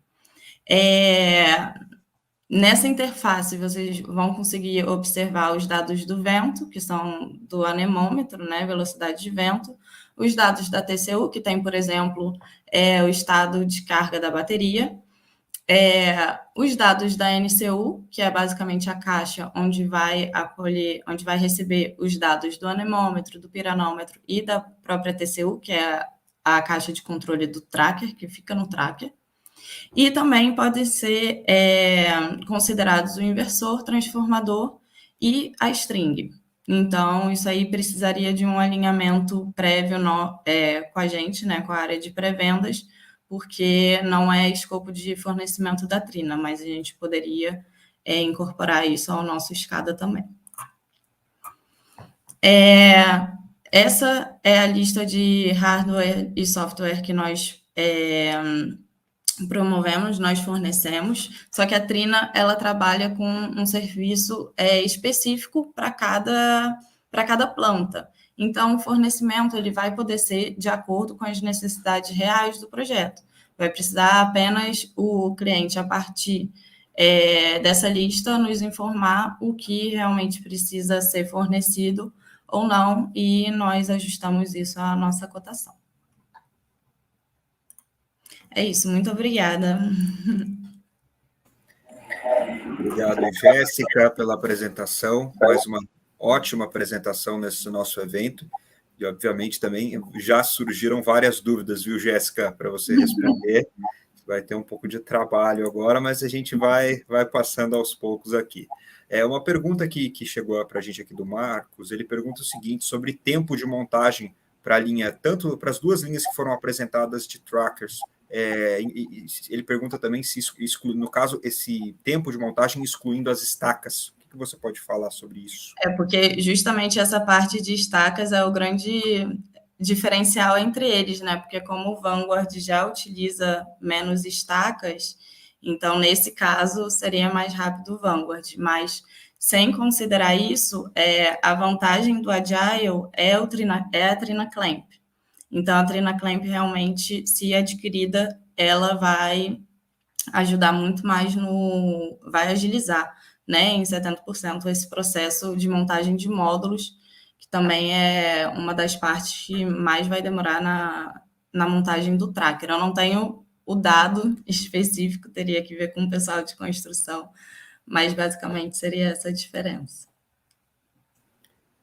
Nessa interface, vocês vão conseguir observar os dados do vento, que são do anemômetro, né, velocidade de vento, os dados da TCU, que tem, por exemplo, o estado de carga da bateria, os dados da NCU, que é basicamente a caixa onde vai receber os dados do anemômetro, do piranômetro e da própria TCU, que é a caixa de controle do tracker, que fica no tracker. E também podem ser considerados o inversor, transformador e a string. Então, isso aí precisaria de um alinhamento prévio com a gente, né, com a área de pré-vendas, porque não é escopo de fornecimento da Trina, mas a gente poderia incorporar isso ao nosso SCADA também. Essa é a lista de hardware e software que nós promovemos, nós fornecemos, só que a Trina, ela trabalha com um serviço específico para cada planta. Então, o fornecimento ele vai poder ser de acordo com as necessidades reais do projeto. Vai precisar apenas o cliente, a partir dessa lista, nos informar o que realmente precisa ser fornecido ou não, e nós ajustamos isso à nossa cotação. É isso, muito obrigada. Obrigado, Jéssica, pela apresentação. Mais uma ótima apresentação nesse nosso evento. E, obviamente, também já surgiram várias dúvidas, viu, Jéssica, para você responder. Vai ter um pouco de trabalho agora, mas a gente vai passando aos poucos aqui. Uma pergunta que chegou para a gente aqui do Marcos, ele pergunta o seguinte, sobre tempo de montagem para a linha, tanto para as duas linhas que foram apresentadas de trackers. Ele pergunta também se no caso, esse tempo de montagem excluindo as estacas. O que você pode falar sobre isso? Porque justamente essa parte de estacas é o grande diferencial entre eles, né? Porque como o Vanguard já utiliza menos estacas, então nesse caso seria mais rápido o Vanguard, mas sem considerar isso, a vantagem do Agile é a Trina Clamp. Então a Trina Clamp realmente, se adquirida, ela vai ajudar muito mais vai agilizar, né, em 70% esse processo de montagem de módulos, que também é uma das partes que mais vai demorar na montagem do tracker. Eu não tenho o dado específico, teria que ver com o pessoal de construção, mas basicamente seria essa a diferença.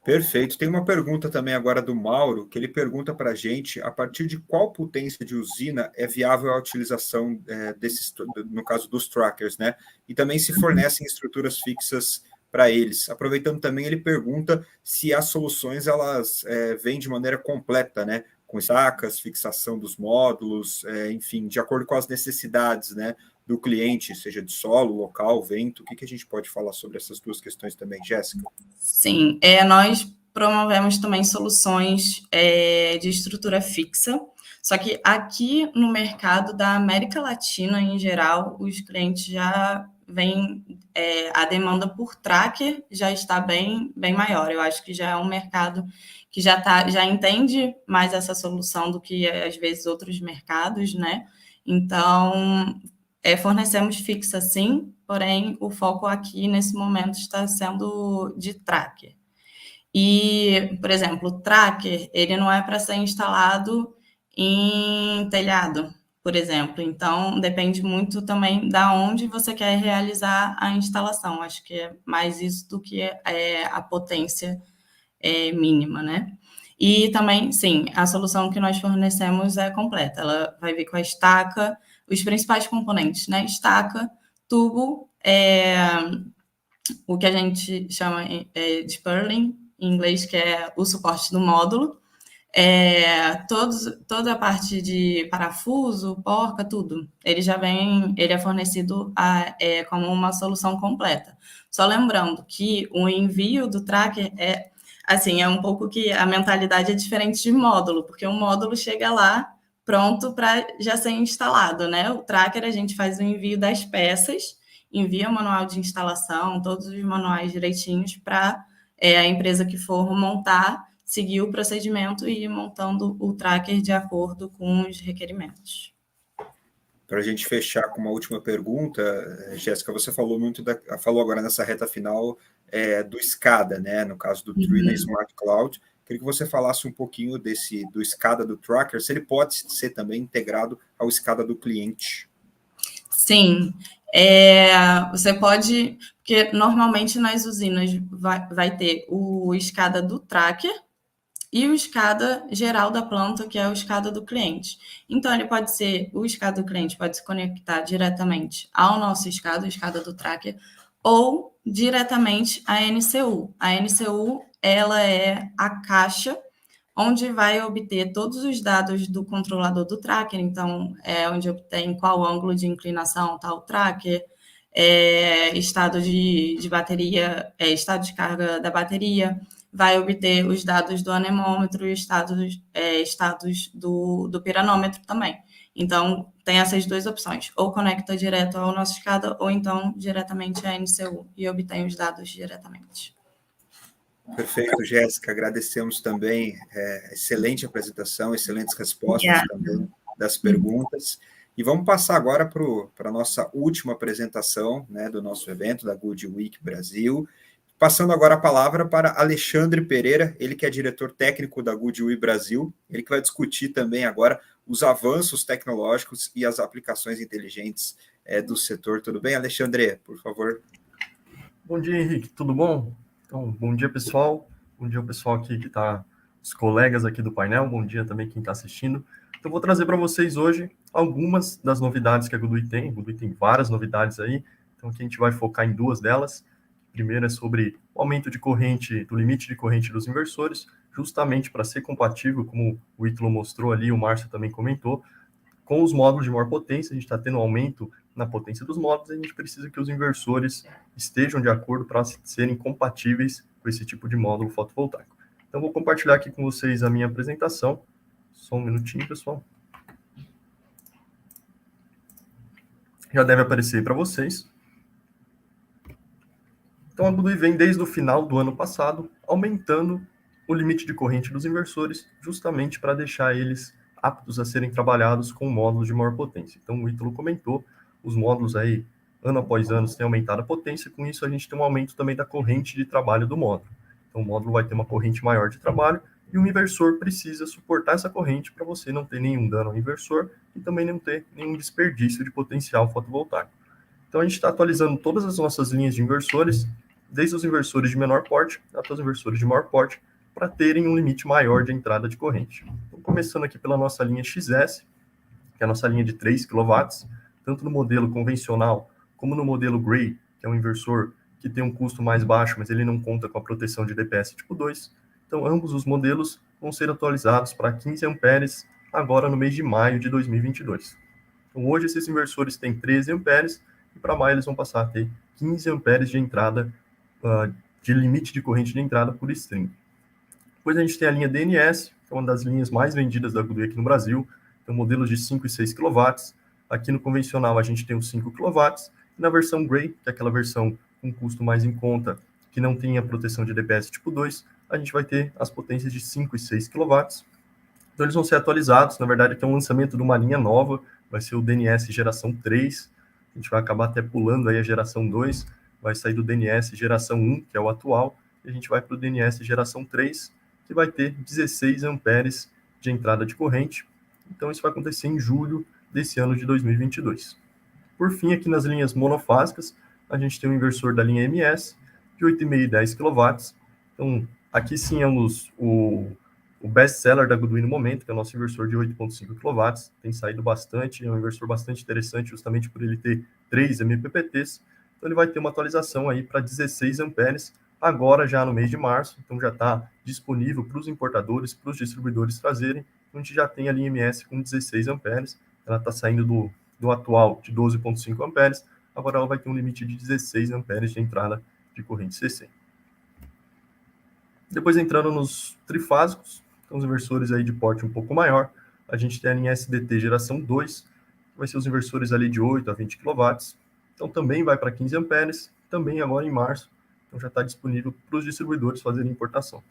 Perfeito. Tem uma pergunta também agora do Mauro, que ele pergunta para a gente a partir de qual potência de usina é viável a utilização desses, no caso dos trackers, né? E também se fornecem estruturas fixas para eles. Aproveitando também, ele pergunta se as soluções elas vêm de maneira completa, né? Com estacas, fixação dos módulos, enfim, de acordo com as necessidades, né? Do cliente, seja de solo, local, vento. O que a gente pode falar sobre essas duas questões também, Jéssica? Sim, nós promovemos também soluções de estrutura fixa, só que aqui no mercado da América Latina, em geral, os clientes já vêm, a demanda por tracker já está bem maior. Eu acho que já é um mercado que já entende mais essa solução do que, às vezes, outros mercados, né? Então, fornecemos fixa, sim, porém, o foco aqui, nesse momento, está sendo de tracker. E, por exemplo, o tracker, ele não é para ser instalado em telhado, por exemplo. Então, depende muito também da onde você quer realizar a instalação. Acho que é mais isso do que a potência mínima, né? E também, sim, a solução que nós fornecemos é completa. Ela vai vir com a estaca, os principais componentes, né? Estaca, tubo, o que a gente chama de purlin, em inglês, que é o suporte do módulo, toda a parte de parafuso, porca, tudo. Ele é fornecido como uma solução completa. Só lembrando que o envio do tracker é um pouco que a mentalidade é diferente de módulo, porque o módulo chega lá pronto para já ser instalado, né? O tracker, a gente faz o envio das peças, envia o manual de instalação, todos os manuais direitinhos para a empresa que for montar, seguir o procedimento e ir montando o tracker de acordo com os requerimentos. Para a gente fechar com uma última pergunta, Jéssica, você falou agora nessa reta final do SCADA, né? No caso do Trina Smart Cloud. Queria que você falasse um pouquinho do SCADA do tracker, se ele pode ser também integrado ao SCADA do cliente. Sim, você pode, porque normalmente nas usinas vai ter o SCADA do tracker e o SCADA geral da planta, que é o SCADA do cliente. Então, o SCADA do cliente pode se conectar diretamente ao nosso SCADA, o SCADA do tracker, ou diretamente à NCU. A NCU, ela é a caixa onde vai obter todos os dados do controlador do tracker, então, onde obtém qual ângulo de inclinação está o tracker, estado de bateria, estado de carga da bateria, vai obter os dados do anemômetro e estados do piranômetro também. Então, tem essas duas opções, ou conecta direto ao nosso SCADA, ou então diretamente à NCU e obtém os dados diretamente. Perfeito, Jéssica. Agradecemos também excelente apresentação, excelentes respostas também das perguntas. E vamos passar agora para a nossa última apresentação, né, do nosso evento, da Good Week Brasil. Passando agora a palavra para Alexandre Pereira, ele que é diretor técnico da Good Week Brasil, ele que vai discutir também agora os avanços tecnológicos e as aplicações inteligentes do setor. Tudo bem, Alexandre? Por favor. Bom dia, Henrique. Tudo bom? Então, bom dia, pessoal. Bom dia, o pessoal aqui que está, os colegas aqui do painel. Bom dia também quem está assistindo. Então, vou trazer para vocês hoje algumas das novidades que a Goodwe tem. A Goodwe tem várias novidades aí. Então, aqui a gente vai focar em duas delas. A primeira é sobre o aumento de corrente, do limite de corrente dos inversores, justamente para ser compatível, como o Ítalo mostrou ali, o Márcio também comentou, com os módulos de maior potência. A gente está tendo um aumento na potência dos módulos, a gente precisa que os inversores estejam de acordo para serem compatíveis com esse tipo de módulo fotovoltaico. Então, vou compartilhar aqui com vocês a minha apresentação. Só um minutinho, pessoal. Já deve aparecer para vocês. Então, a Goodwe vem desde o final do ano passado, aumentando o limite de corrente dos inversores, justamente para deixar eles aptos a serem trabalhados com módulos de maior potência. Então, o Ítalo comentou, os módulos aí, ano após ano, têm aumentado a potência, com isso a gente tem um aumento também da corrente de trabalho do módulo. Então, o módulo vai ter uma corrente maior de trabalho, e o inversor precisa suportar essa corrente para você não ter nenhum dano ao inversor e também não ter nenhum desperdício de potencial fotovoltaico. Então, a gente está atualizando todas as nossas linhas de inversores, desde os inversores de menor porte até os inversores de maior porte, para terem um limite maior de entrada de corrente. Então, começando aqui pela nossa linha XS, que é a nossa linha de 3 kW, tanto no modelo convencional como no modelo Gray, que é um inversor que tem um custo mais baixo, mas ele não conta com a proteção de DPS tipo 2. Então, ambos os modelos vão ser atualizados para 15 amperes agora no mês de maio de 2022. Então, hoje esses inversores têm 13 amperes e para maio eles vão passar a ter 15 amperes de entrada, de limite de corrente de entrada por string. Depois a gente tem a linha DNS, que é uma das linhas mais vendidas da Goodwe aqui no Brasil. Tem modelos de 5 e 6 kW. Aqui no convencional a gente tem os 5 kW. E na versão Gray, que é aquela versão com custo mais em conta, que não tem a proteção de DPS tipo 2, a gente vai ter as potências de 5 e 6 kW. Então eles vão ser atualizados. Na verdade, aqui é um lançamento de uma linha nova. Vai ser o DNS geração 3. A gente vai acabar até pulando aí a geração 2. Vai sair do DNS geração 1, que é o atual. E a gente vai para o DNS geração 3, que vai ter 16 amperes de entrada de corrente. Então, isso vai acontecer em julho desse ano de 2022. Por fim, aqui nas linhas monofásicas, a gente tem um inversor da linha MS, de 8,5 e 10 kW. Então, aqui sim é o best-seller da Goodwe no momento, que é o nosso inversor de 8,5 kW. Tem saído bastante, é um inversor bastante interessante, justamente por ele ter 3 MPPTs. Então, ele vai ter uma atualização aí para 16 amperes, agora já no mês de março, então já está disponível para os importadores, para os distribuidores trazerem. Então, a gente já tem a linha MS com 16 amperes, ela está saindo do atual de 12,5 amperes, agora ela vai ter um limite de 16 amperes de entrada de corrente CC. Depois, entrando nos trifásicos, então os inversores aí de porte um pouco maior, a gente tem a linha SDT geração 2, que vai ser os inversores ali de 8 a 20 kW, então também vai para 15 amperes, também agora em março. Então, já está disponível para os distribuidores fazerem importação.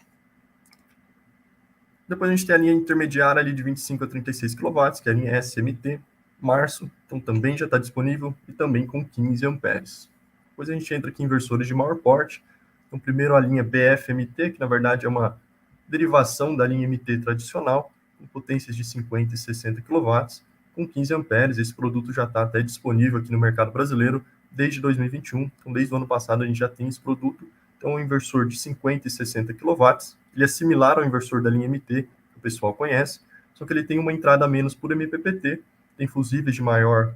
Depois a gente tem a linha intermediária ali de 25 a 36 kW, que é a linha SMT, março. Então, também já está disponível e também com 15 amperes. Depois a gente entra aqui em inversores de maior porte. Então, primeiro a linha BFMT, que na verdade é uma derivação da linha MT tradicional, com potências de 50 e 60 kW, com 15 amperes. Esse produto já está até disponível aqui no mercado brasileiro desde 2021, então desde o ano passado a gente já tem esse produto. Então, é um inversor de 50 e 60 kW, ele é similar ao inversor da linha MT, que o pessoal conhece, só que ele tem uma entrada a menos por MPPT, tem fusíveis de maior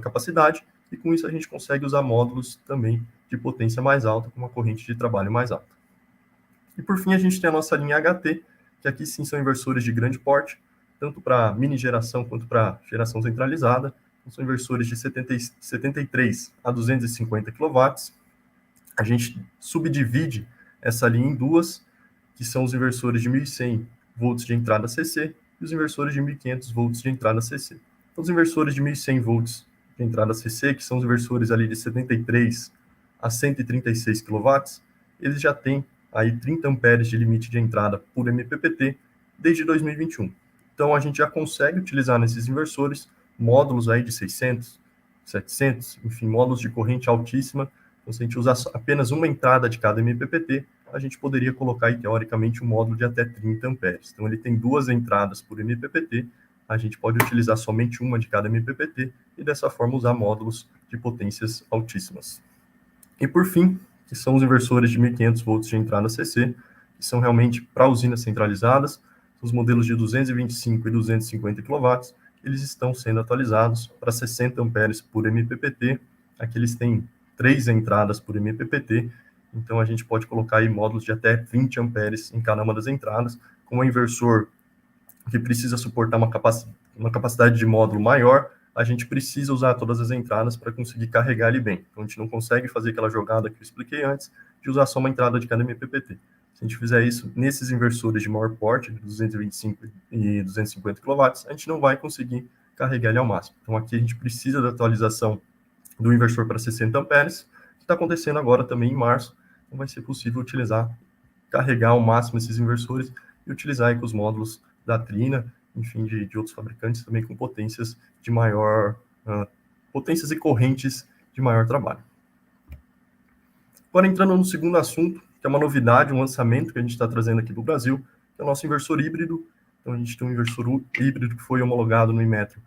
capacidade, e com isso a gente consegue usar módulos também de potência mais alta, com uma corrente de trabalho mais alta. E por fim a gente tem a nossa linha HT, que aqui sim são inversores de grande porte, tanto para mini geração quanto para geração centralizada. São inversores de 73 a 250 kW. A gente subdivide essa linha em duas, que são os inversores de 1.100 volts de entrada CC e os inversores de 1.500 volts de entrada CC. Então, os inversores de 1.100 volts de entrada CC, que são os inversores ali de 73 a 136 kW, eles já têm aí 30 amperes de limite de entrada por MPPT desde 2021. Então, a gente já consegue utilizar nesses inversores módulos aí de 600, 700, enfim, módulos de corrente altíssima. Então, se a gente usar apenas uma entrada de cada MPPT, a gente poderia colocar aí, teoricamente, um módulo de até 30 amperes. Então, ele tem 2 entradas por MPPT, a gente pode utilizar somente uma de cada MPPT e, dessa forma, usar módulos de potências altíssimas. E, por fim, que são os inversores de 1.500 volts de entrada CC, que são realmente para usinas centralizadas. Os modelos de 225 e 250 kW, eles estão sendo atualizados para 60 amperes por MPPT. Aqui eles têm 3 entradas por MPPT, então a gente pode colocar aí módulos de até 20 amperes em cada uma das entradas. Com um inversor que precisa suportar uma capacidade de módulo maior, a gente precisa usar todas as entradas para conseguir carregar ele bem. Então a gente não consegue fazer aquela jogada que eu expliquei antes, de usar só uma entrada de cada MPPT. Se a gente fizer isso nesses inversores de maior porte, 225 e 250 kW, a gente não vai conseguir carregar ele ao máximo. Então aqui a gente precisa da atualização do inversor para 60 amperes, que está acontecendo agora também em março. Então vai ser possível carregar ao máximo esses inversores e utilizar aí com os módulos da Trina, enfim, de outros fabricantes também com potências de maior, potências e correntes de maior trabalho. Agora entrando no segundo assunto, que é uma novidade, um lançamento que a gente está trazendo aqui para o Brasil, que é o nosso inversor híbrido. Então a gente tem um inversor híbrido que foi homologado no Inmetro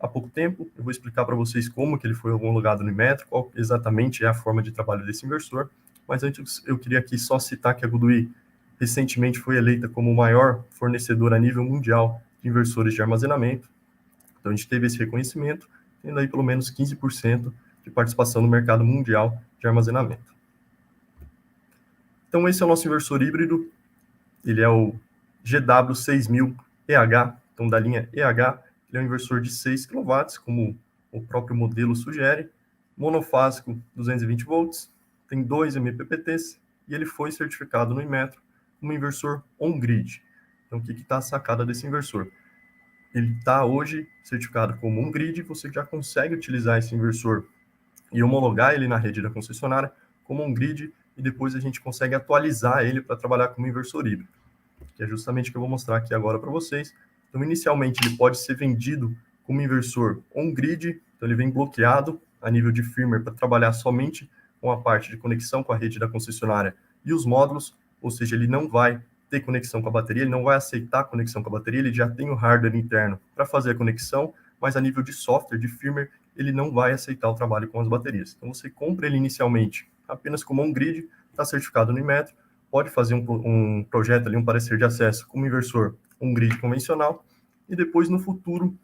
há pouco tempo. Eu vou explicar para vocês como que ele foi homologado no Inmetro, qual exatamente é a forma de trabalho desse inversor. Mas antes eu queria aqui só citar que a GoodWe recentemente foi eleita como o maior fornecedor a nível mundial de inversores de armazenamento. Então a gente teve esse reconhecimento, tendo aí pelo menos 15% de participação no mercado mundial de armazenamento. Então esse é o nosso inversor híbrido, ele é o GW6000EH, então da linha EH, ele é um inversor de 6 kW, como o próprio modelo sugere, monofásico 220 volts, tem 2 MPPTs, e ele foi certificado no Inmetro como inversor on-grid. Então o que está a sacada desse inversor? Ele está hoje certificado como on-grid, você já consegue utilizar esse inversor e homologar ele na rede da concessionária como on-grid, e depois a gente consegue atualizar ele para trabalhar como inversor híbrido, que é justamente o que eu vou mostrar aqui agora para vocês. Então, inicialmente, ele pode ser vendido como inversor on-grid, então ele vem bloqueado a nível de firmware para trabalhar somente com a parte de conexão com a rede da concessionária e os módulos, ou seja, ele não vai ter conexão com a bateria, ele não vai aceitar conexão com a bateria, ele já tem o hardware interno para fazer a conexão, mas a nível de software, de firmware, ele não vai aceitar o trabalho com as baterias. Então, você compra ele inicialmente apenas como on-grid, está certificado no Inmetro, pode fazer um projeto ali, um parecer de acesso como inversor on-grid convencional, e depois, no futuro,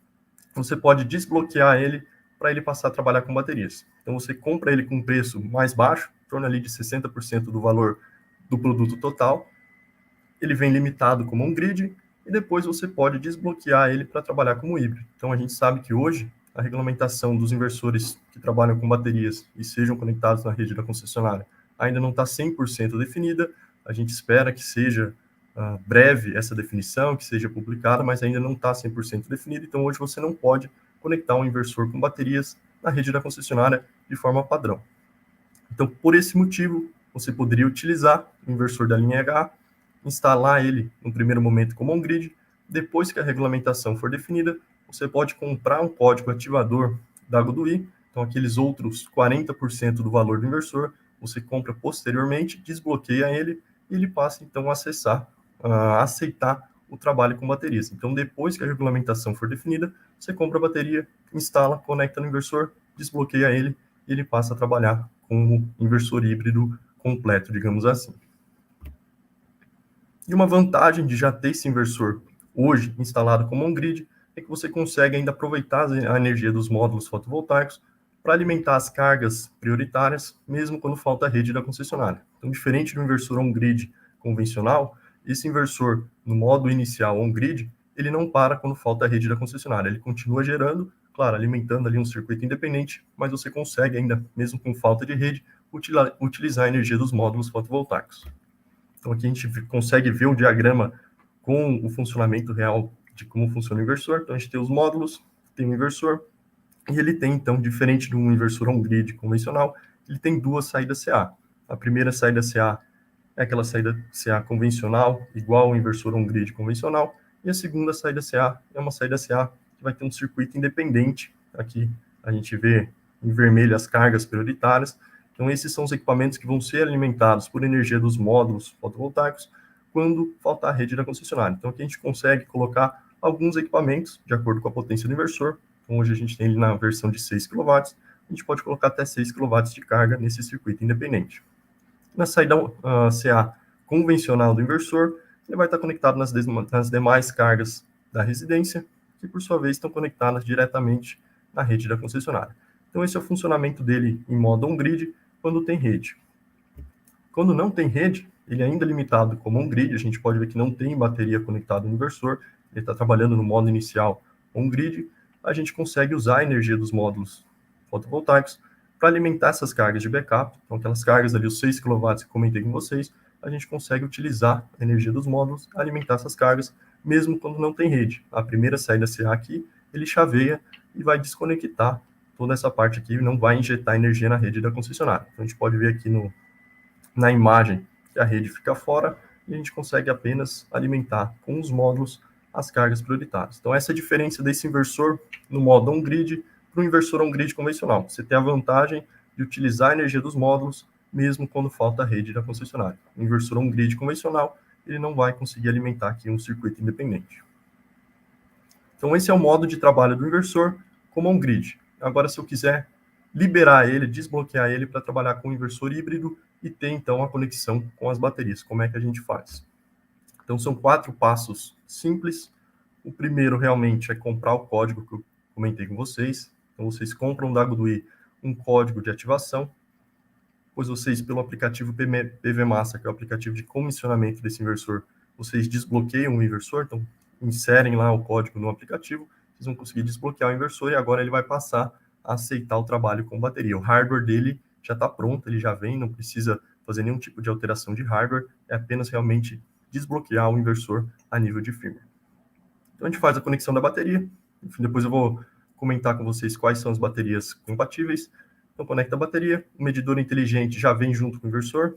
você pode desbloquear ele para ele passar a trabalhar com baterias. Então, você compra ele com um preço mais baixo, em torno ali de 60% do valor do produto total, ele vem limitado como on-grid, e depois você pode desbloquear ele para trabalhar como híbrido. Então, a gente sabe que hoje, a regulamentação dos inversores que trabalham com baterias e sejam conectados na rede da concessionária ainda não está 100% definida. A gente espera que seja breve essa definição, que seja publicada, mas ainda não está 100% definida. Então, hoje você não pode conectar um inversor com baterias na rede da concessionária de forma padrão. Então, por esse motivo, você poderia utilizar o inversor da linha EH, instalar ele no primeiro momento como on-grid. Depois que a regulamentação for definida, você pode comprar um código ativador da GoodWe, então aqueles outros 40% do valor do inversor, você compra posteriormente, desbloqueia ele, e ele passa então a aceitar o trabalho com baterias. Então, depois que a regulamentação for definida, você compra a bateria, instala, conecta no inversor, desbloqueia ele, e ele passa a trabalhar como inversor híbrido completo, digamos assim. E uma vantagem de já ter esse inversor hoje instalado como on-grid é que você consegue ainda aproveitar a energia dos módulos fotovoltaicos para alimentar as cargas prioritárias, mesmo quando falta a rede da concessionária. Então, diferente do inversor on-grid convencional, esse inversor no modo inicial on-grid, ele não para quando falta a rede da concessionária, ele continua gerando, claro, alimentando ali um circuito independente, mas você consegue ainda, mesmo com falta de rede, utilizar a energia dos módulos fotovoltaicos. Então, aqui a gente consegue ver o diagrama com o funcionamento real de como funciona o inversor. Então, a gente tem os módulos, tem o inversor, e ele tem, então, diferente de um inversor on-grid convencional, ele tem duas saídas CA. A primeira saída CA é aquela saída CA convencional, igual ao inversor on-grid convencional, e a segunda saída CA é uma saída CA que vai ter um circuito independente. Aqui a gente vê em vermelho as cargas prioritárias. Então, esses são os equipamentos que vão ser alimentados por energia dos módulos fotovoltaicos quando faltar a rede da concessionária. Então, aqui a gente consegue colocar alguns equipamentos de acordo com a potência do inversor. Então, hoje a gente tem ele na versão de 6 kW, a gente pode colocar até 6 kW de carga nesse circuito independente. Na saída CA convencional do inversor, ele vai estar conectado nas demais cargas da residência, que por sua vez estão conectadas diretamente na rede da concessionária. Então esse é o funcionamento dele em modo on-grid quando tem rede. Quando não tem rede, ele é ainda limitado como on-grid, a gente pode ver que não tem bateria conectada no inversor, ele está trabalhando no modo inicial on-grid, a gente consegue usar a energia dos módulos fotovoltaicos para alimentar essas cargas de backup. Então aquelas cargas ali, os 6 kW que comentei com vocês, a gente consegue utilizar a energia dos módulos, alimentar essas cargas, mesmo quando não tem rede. A primeira saída CA aqui, ele chaveia e vai desconectar toda essa parte aqui, não vai injetar energia na rede da concessionária. Então a gente pode ver aqui na imagem que a rede fica fora e a gente consegue apenas alimentar com os módulos as cargas prioritárias. Então essa é a diferença desse inversor no modo on-grid para o inversor on-grid convencional. Você tem a vantagem de utilizar a energia dos módulos mesmo quando falta a rede da concessionária. O inversor on-grid convencional, ele não vai conseguir alimentar aqui um circuito independente. Então esse é o modo de trabalho do inversor como on-grid. Agora, se eu quiser liberar ele, desbloquear ele para trabalhar com o inversor híbrido e ter, então, a conexão com as baterias. Como é que a gente faz? Então, são 4 passos simples. O primeiro, realmente, é comprar o código que eu comentei com vocês. Então, vocês compram da GoodWe um código de ativação, pois vocês, pelo aplicativo PV Master, que é o aplicativo de comissionamento desse inversor, vocês desbloqueiam o inversor, então, inserem lá o código no aplicativo, vocês vão conseguir desbloquear o inversor e agora ele vai passar a aceitar o trabalho com bateria. O hardware dele já está pronto, ele já vem, não precisa fazer nenhum tipo de alteração de hardware, é apenas realmente desbloquear o inversor a nível de firmware. Então a gente faz a conexão da bateria, enfim, depois eu vou comentar com vocês quais são as baterias compatíveis. Então conecta a bateria, o medidor inteligente já vem junto com o inversor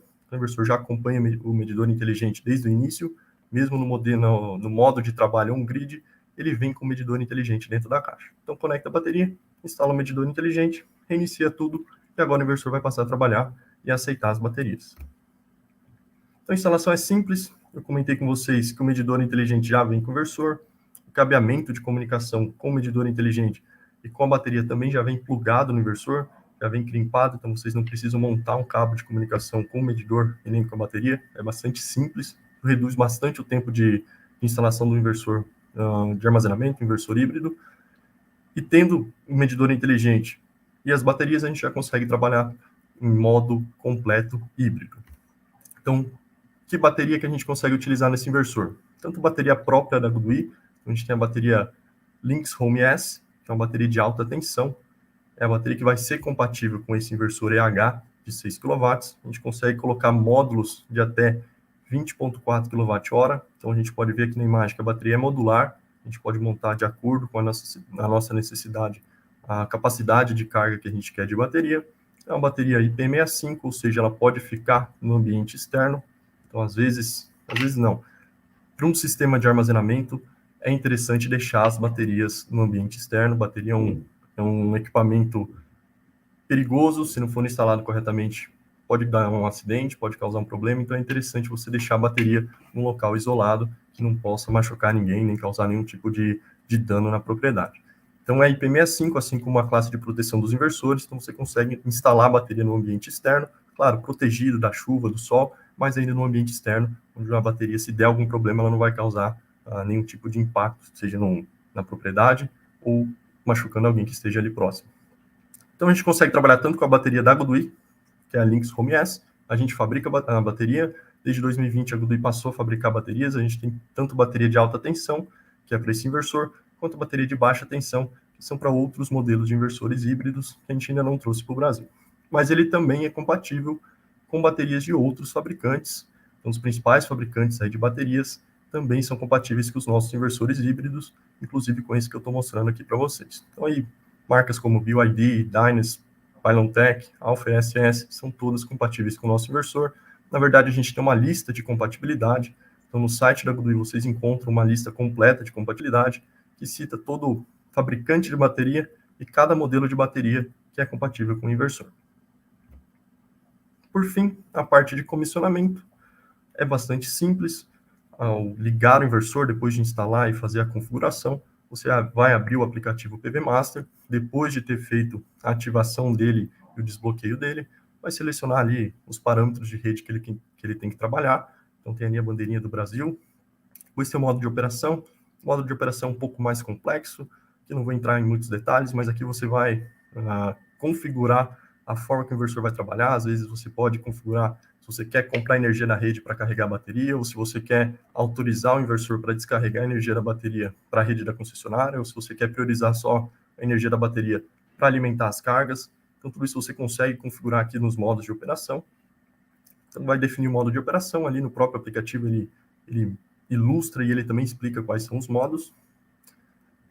já acompanha o medidor inteligente desde o início, mesmo no modo de trabalho on-grid, ele vem com o medidor inteligente dentro da caixa. Então conecta a bateria, instala o medidor inteligente, reinicia tudo, e agora o inversor vai passar a trabalhar e aceitar as baterias. Então a instalação é simples, eu comentei com vocês que o medidor inteligente já vem com o inversor, o cabeamento de comunicação com o medidor inteligente e com a bateria também já vem plugado no inversor, já vem crimpado, então vocês não precisam montar um cabo de comunicação com o medidor e nem com a bateria, é bastante simples, reduz bastante o tempo de instalação do inversor de armazenamento, inversor híbrido, e tendo o medidor inteligente e as baterias, a gente já consegue trabalhar em modo completo híbrido. Então, que bateria que a gente consegue utilizar nesse inversor? Tanto bateria própria da GoodWe, a gente tem a bateria Lynx Home S, que é uma bateria de alta tensão, é a bateria que vai ser compatível com esse inversor EH de 6 kW, a gente consegue colocar módulos de até 20,4 kWh, então a gente pode ver aqui na imagem que a bateria é modular, a gente pode montar de acordo com a nossa necessidade a capacidade de carga que a gente quer de bateria. É uma bateria IP65, ou seja, ela pode ficar no ambiente externo, então às vezes não. Para um sistema de armazenamento, é interessante deixar as baterias no ambiente externo. Bateria é um equipamento perigoso, se não for instalado corretamente, pode dar um acidente, pode causar um problema, então é interessante você deixar a bateria num local isolado, que não possa machucar ninguém, nem causar nenhum tipo de dano na propriedade. Então é IP65, assim como a classe de proteção dos inversores, então você consegue instalar a bateria no ambiente externo, claro, protegido da chuva, do sol, mas ainda no ambiente externo, onde a bateria, se der algum problema, ela não vai causar nenhum tipo de impacto, seja na propriedade ou machucando alguém que esteja ali próximo. Então a gente consegue trabalhar tanto com a bateria da GoodWe, que é a Lynx Home S, a gente fabrica a bateria, desde 2020 a GoodWe passou a fabricar baterias, a gente tem tanto bateria de alta tensão, que é para esse inversor, quanto bateria de baixa tensão, que são para outros modelos de inversores híbridos que a gente ainda não trouxe para o Brasil. Mas ele também é compatível com baterias de outros fabricantes, então os principais fabricantes aí de baterias também são compatíveis com os nossos inversores híbridos, inclusive com esse que eu estou mostrando aqui para vocês. Então aí, marcas como BYD, Dynas, Pylontech, Alpha SS, são todas compatíveis com o nosso inversor. Na verdade, a gente tem uma lista de compatibilidade. Então, no site da GoodWe, vocês encontram uma lista completa de compatibilidade, que cita todo fabricante de bateria e cada modelo de bateria que é compatível com o inversor. Por fim, a parte de comissionamento é bastante simples. Ao ligar o inversor, depois de instalar e fazer a configuração, você vai abrir o aplicativo PV Master, depois de ter feito a ativação dele e o desbloqueio dele, vai selecionar ali os parâmetros de rede que ele tem que trabalhar. Então, tem ali a bandeirinha do Brasil. Depois tem o modo de operação. O modo de operação é um pouco mais complexo, que não vou entrar em muitos detalhes, mas aqui você vai configurar a forma que o inversor vai trabalhar. Às vezes você pode configurar se você quer comprar energia na rede para carregar a bateria, ou se você quer autorizar o inversor para descarregar a energia da bateria para a rede da concessionária, ou se você quer priorizar só a energia da bateria para alimentar as cargas. Então, tudo isso você consegue configurar aqui nos modos de operação. Então, vai definir o modo de operação ali no próprio aplicativo, ele ilustra e ele também explica quais são os modos.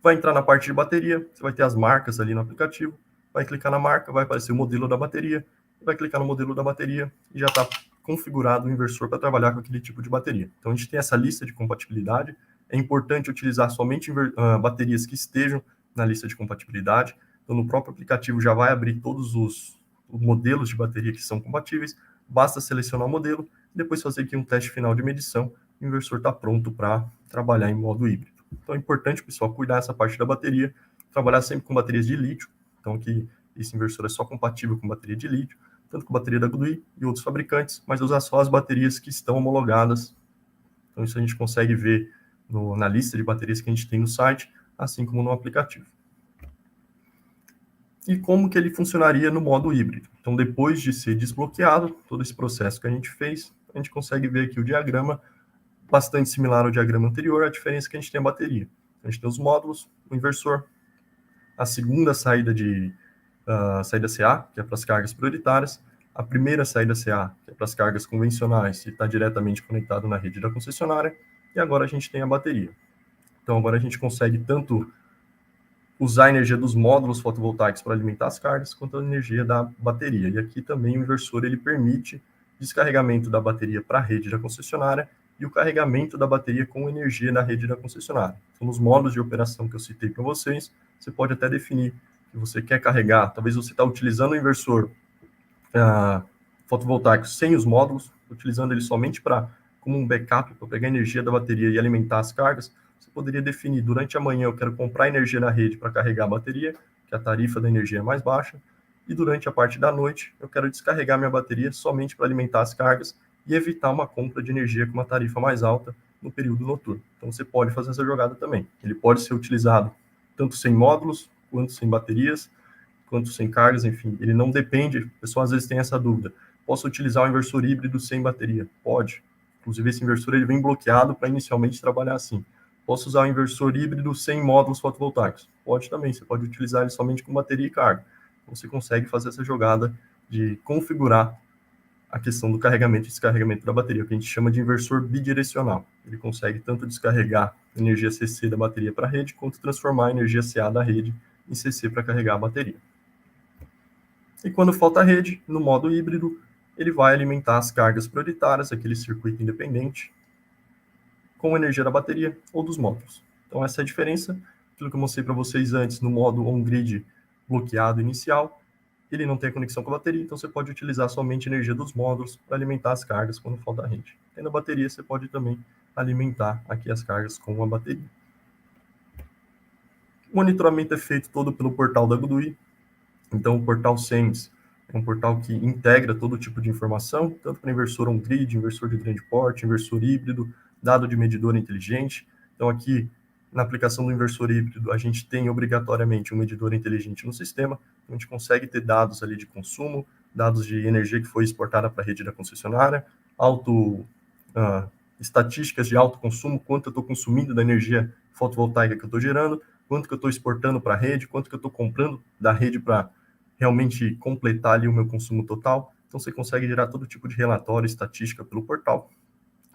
Vai entrar na parte de bateria, você vai ter as marcas ali no aplicativo, vai clicar na marca, vai aparecer o modelo da bateria, vai clicar no modelo da bateria e já está configurado o inversor para trabalhar com aquele tipo de bateria. Então, a gente tem essa lista de compatibilidade. É importante utilizar somente baterias que estejam na lista de compatibilidade. Então, no próprio aplicativo já vai abrir todos os modelos de bateria que são compatíveis. Basta selecionar o modelo, depois fazer aqui um teste final de medição, o inversor está pronto para trabalhar em modo híbrido. Então, é importante, pessoal, cuidar dessa parte da bateria, trabalhar sempre com baterias de lítio. Então, aqui, esse inversor é só compatível com bateria de lítio, tanto com bateria da GoodWe e outros fabricantes, mas usar só as baterias que estão homologadas. Então, isso a gente consegue ver na lista de baterias que a gente tem no site, assim como no aplicativo. E como que ele funcionaria no modo híbrido? Então, depois de ser desbloqueado, todo esse processo que a gente fez, a gente consegue ver aqui o diagrama, bastante similar ao diagrama anterior, a diferença é que a gente tem a bateria. A gente tem os módulos, o inversor, a segunda saída saída CA, que é para as cargas prioritárias, a primeira saída CA, que é para as cargas convencionais e está diretamente conectado na rede da concessionária, e agora a gente tem a bateria. Então, agora a gente consegue tanto usar a energia dos módulos fotovoltaicos para alimentar as cargas, quanto a energia da bateria. E aqui também o inversor ele permite descarregamento da bateria para a rede da concessionária e o carregamento da bateria com energia na rede da concessionária. Então, nos modos de operação que eu citei para vocês, você pode até definir que você quer carregar, talvez você está utilizando o inversor fotovoltaico sem os módulos, utilizando ele somente como um backup para pegar energia da bateria e alimentar as cargas. Você poderia definir, durante a manhã eu quero comprar energia na rede para carregar a bateria, que a tarifa da energia é mais baixa, e durante a parte da noite eu quero descarregar minha bateria somente para alimentar as cargas e evitar uma compra de energia com uma tarifa mais alta no período noturno. Então, você pode fazer essa jogada também. Ele pode ser utilizado tanto sem módulos, quanto sem baterias, quanto sem cargas, enfim. Ele não depende, o pessoal às vezes tem essa dúvida. Posso utilizar o inversor híbrido sem bateria? Pode. Inclusive, esse inversor ele vem bloqueado para inicialmente trabalhar assim. Posso usar o inversor híbrido sem módulos fotovoltaicos? Pode também. Você pode utilizar ele somente com bateria e carga. Você consegue fazer essa jogada de configurar a questão do carregamento e descarregamento da bateria, o que a gente chama de inversor bidirecional. Ele consegue tanto descarregar energia CC da bateria para a rede, quanto transformar a energia CA da rede em CC para carregar a bateria. E quando falta a rede, no modo híbrido, ele vai alimentar as cargas prioritárias, aquele circuito independente, com energia da bateria ou dos módulos. Então, essa é a diferença. Aquilo que eu mostrei para vocês antes, no modo on-grid bloqueado inicial, ele não tem conexão com a bateria, então você pode utilizar somente a energia dos módulos para alimentar as cargas quando falta a rede. E na bateria você pode também alimentar aqui as cargas com a bateria. O monitoramento é feito todo pelo portal da GoodWe. Então, o portal SENS é um portal que integra todo tipo de informação, tanto para inversor on-grid, inversor de grande porte, inversor híbrido, dado de medidor inteligente. Então, aqui, na aplicação do inversor híbrido, a gente tem obrigatoriamente um medidor inteligente no sistema. A gente consegue ter dados ali de consumo, dados de energia que foi exportada para a rede da concessionária, estatísticas de alto consumo, quanto eu estou consumindo da energia fotovoltaica que eu estou gerando, quanto que eu estou exportando para a rede, quanto que eu estou comprando da rede para realmente completar ali o meu consumo total. Então, você consegue gerar todo tipo de relatório, estatística pelo portal.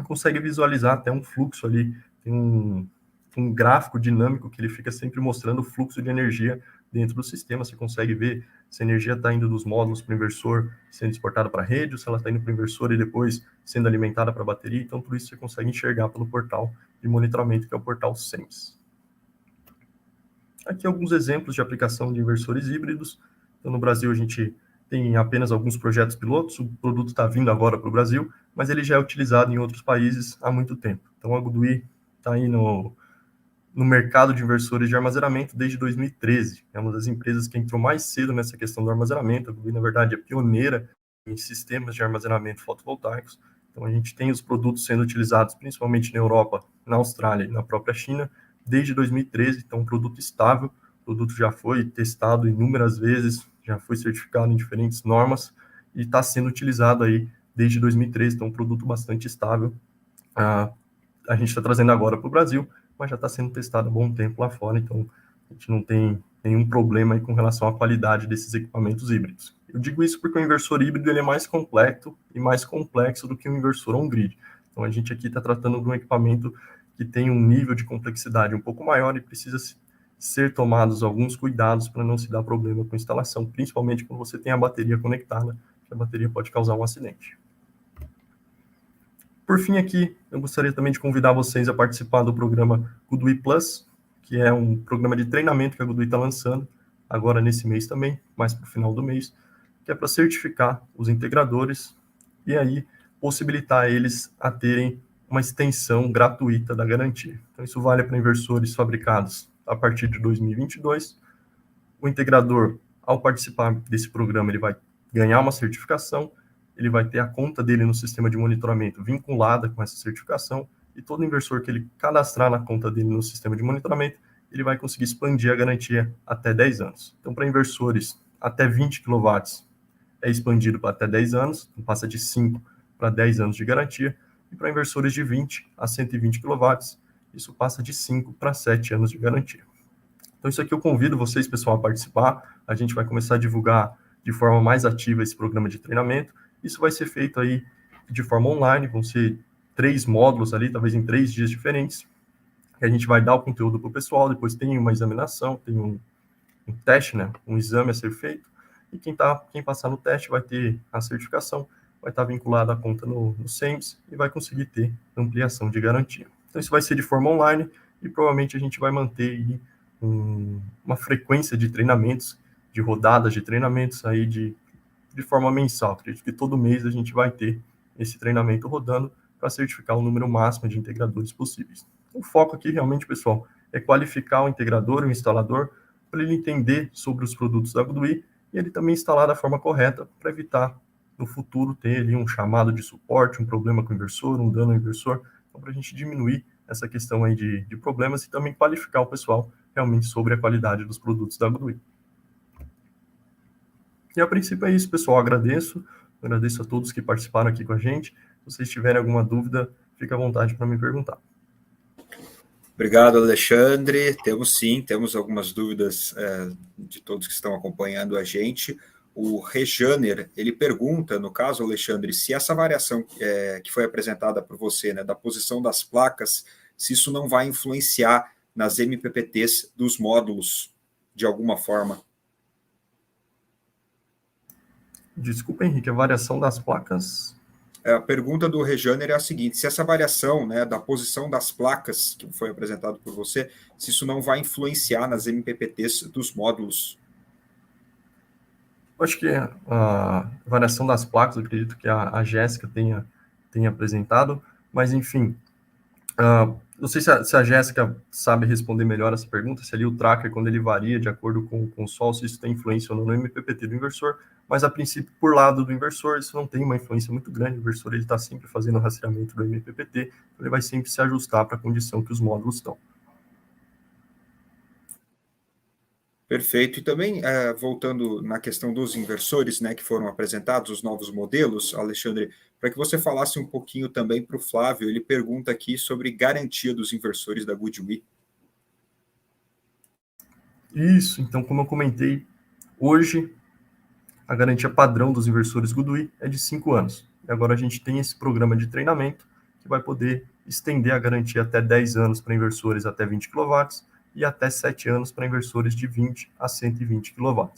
Consegue visualizar até um fluxo ali, tem um gráfico dinâmico que ele fica sempre mostrando o fluxo de energia dentro do sistema. Você consegue ver se a energia está indo dos módulos para o inversor, sendo exportada para a rede, ou se ela está indo para o inversor e depois sendo alimentada para a bateria. Então, tudo isso você consegue enxergar pelo portal de monitoramento, que é o portal SENS. Aqui alguns exemplos de aplicação de inversores híbridos. Então, no Brasil, a gente tem apenas alguns projetos pilotos, o produto está vindo agora para o Brasil, mas ele já é utilizado em outros países há muito tempo. Então, a GoodWe está aí no mercado de inversores de armazenamento desde 2013. É uma das empresas que entrou mais cedo nessa questão do armazenamento. A GoodWe, na verdade, é pioneira em sistemas de armazenamento fotovoltaicos. Então, a gente tem os produtos sendo utilizados principalmente na Europa, na Austrália e na própria China desde 2013. Então, um produto estável, o produto já foi testado inúmeras vezes, já foi certificado em diferentes normas e está sendo utilizado aí desde 2013. Então, um produto bastante estável. A gente está trazendo agora para o Brasil, mas já está sendo testado há bom tempo lá fora. Então, a gente não tem nenhum problema aí com relação à qualidade desses equipamentos híbridos. Eu digo isso porque o inversor híbrido ele é mais completo e mais complexo do que o inversor on-grid. Então, a gente aqui está tratando de um equipamento que tem um nível de complexidade um pouco maior e precisa ser tomados alguns cuidados para não se dar problema com a instalação, principalmente quando você tem a bateria conectada, que a bateria pode causar um acidente. Por fim, aqui, eu gostaria também de convidar vocês a participar do programa GoodWe Plus, que é um programa de treinamento que a GoodWe está lançando, agora nesse mês também, mais para o final do mês, que é para certificar os integradores e aí possibilitar eles a terem uma extensão gratuita da garantia. Então, isso vale para inversores fabricados a partir de 2022. O integrador, ao participar desse programa, ele vai ganhar uma certificação, ele vai ter a conta dele no sistema de monitoramento vinculada com essa certificação, e todo inversor que ele cadastrar na conta dele no sistema de monitoramento, ele vai conseguir expandir a garantia até 10 anos. Então, para inversores até 20 kW, é expandido para até 10 anos, então passa de 5 para 10 anos de garantia, e para inversores de 20 a 120 kW, isso passa de 5 para 7 anos de garantia. Então, isso aqui eu convido vocês, pessoal, a participar. A gente vai começar a divulgar de forma mais ativa esse programa de treinamento. Isso vai ser feito aí de forma online, vão ser 3 módulos ali, talvez em 3 dias diferentes, que a gente vai dar o conteúdo para o pessoal, depois tem uma examinação, tem um teste, né, um exame a ser feito, e quem passar no teste vai ter a certificação, vai estar vinculado à conta no SEMS e vai conseguir ter ampliação de garantia. Então, isso vai ser de forma online e provavelmente a gente vai manter aí uma frequência de treinamentos, de rodadas de treinamentos aí de forma mensal. Acredito que todo mês a gente vai ter esse treinamento rodando para certificar o número máximo de integradores possíveis. O foco aqui realmente, pessoal, é qualificar o integrador, o instalador, para ele entender sobre os produtos da GoodWe e ele também instalar da forma correta para evitar no futuro ter ali um chamado de suporte, um problema com o inversor, um dano ao inversor, então para a gente diminuir essa questão aí de problemas e também qualificar o pessoal realmente sobre a qualidade dos produtos da GoodWe. E a princípio é isso, pessoal. Agradeço a todos que participaram aqui com a gente. Se vocês tiverem alguma dúvida, fique à vontade para me perguntar. Obrigado, Alexandre. Temos algumas dúvidas de todos que estão acompanhando a gente. O Rejaner, ele pergunta, no caso, Alexandre, se essa variação que foi apresentada por você, né, da posição das placas, se isso não vai influenciar nas MPPTs dos módulos de alguma forma. Desculpa, Henrique, a variação das placas... A pergunta do Rejaner é a seguinte: se essa variação, né, da posição das placas que foi apresentado por você, se isso não vai influenciar nas MPPTs dos módulos? Eu acho que a variação das placas, eu acredito que a Jéssica tenha apresentado, mas enfim, não sei se a Jéssica sabe responder melhor essa pergunta, se ali o tracker, quando ele varia de acordo com o sol, se isso tem influência ou não no MPPT do inversor, mas a princípio, por lado do inversor, isso não tem uma influência muito grande. O inversor está sempre fazendo o rastreamento do MPPT, então ele vai sempre se ajustar para a condição que os módulos estão. Perfeito. E também, voltando na questão dos inversores, né, que foram apresentados, os novos modelos, Alexandre, para que você falasse um pouquinho também para o Flávio, ele pergunta aqui sobre garantia dos inversores da GoodWe. Isso, então, como eu comentei, hoje a garantia padrão dos inversores GoodWe é de 5 anos. E agora a gente tem esse programa de treinamento que vai poder estender a garantia até 10 anos para inversores até 20 kW e até 7 anos para inversores de 20 a 120 kW.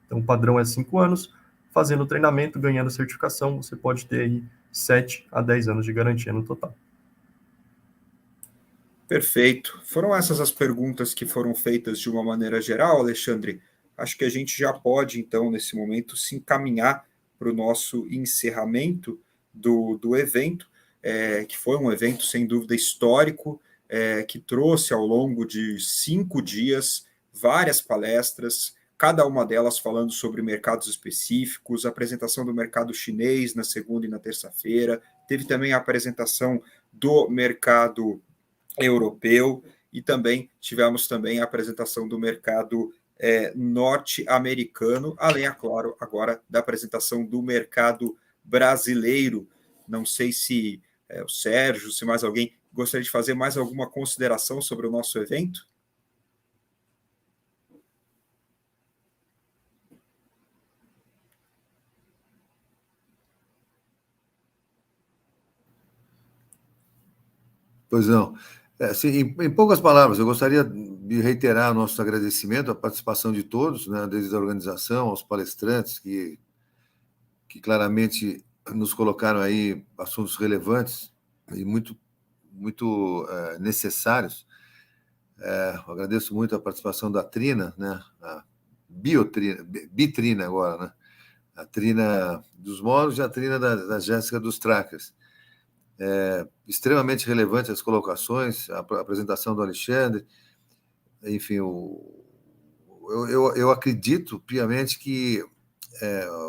Então o padrão é 5 anos, fazendo o treinamento, ganhando certificação, você pode ter aí 7 a 10 anos de garantia no total. Perfeito. Foram essas as perguntas que foram feitas de uma maneira geral, Alexandre. Acho que a gente já pode, então, nesse momento, se encaminhar para o nosso encerramento do evento, que foi um evento, sem dúvida, histórico, que trouxe, ao longo de 5 dias, várias palestras, cada uma delas falando sobre mercados específicos, a apresentação do mercado chinês na segunda e na terça-feira, teve também a apresentação do mercado europeu e também tivemos também a apresentação do mercado norte-americano, além, é claro, agora da apresentação do mercado brasileiro. Não sei se o Sérgio, se mais alguém gostaria de fazer mais alguma consideração sobre o nosso evento. Pois não. Assim, em poucas palavras, eu gostaria de reiterar nosso agradecimento à participação de todos, né, desde a organização, aos palestrantes, que claramente nos colocaram aí assuntos relevantes e muito necessários. Eu agradeço muito a participação da Trina, né, a Bitrina agora, né, a Trina dos Moros e a Trina da Jéssica dos Trackers. Extremamente relevante as colocações, a apresentação do Alexandre, enfim, eu acredito piamente que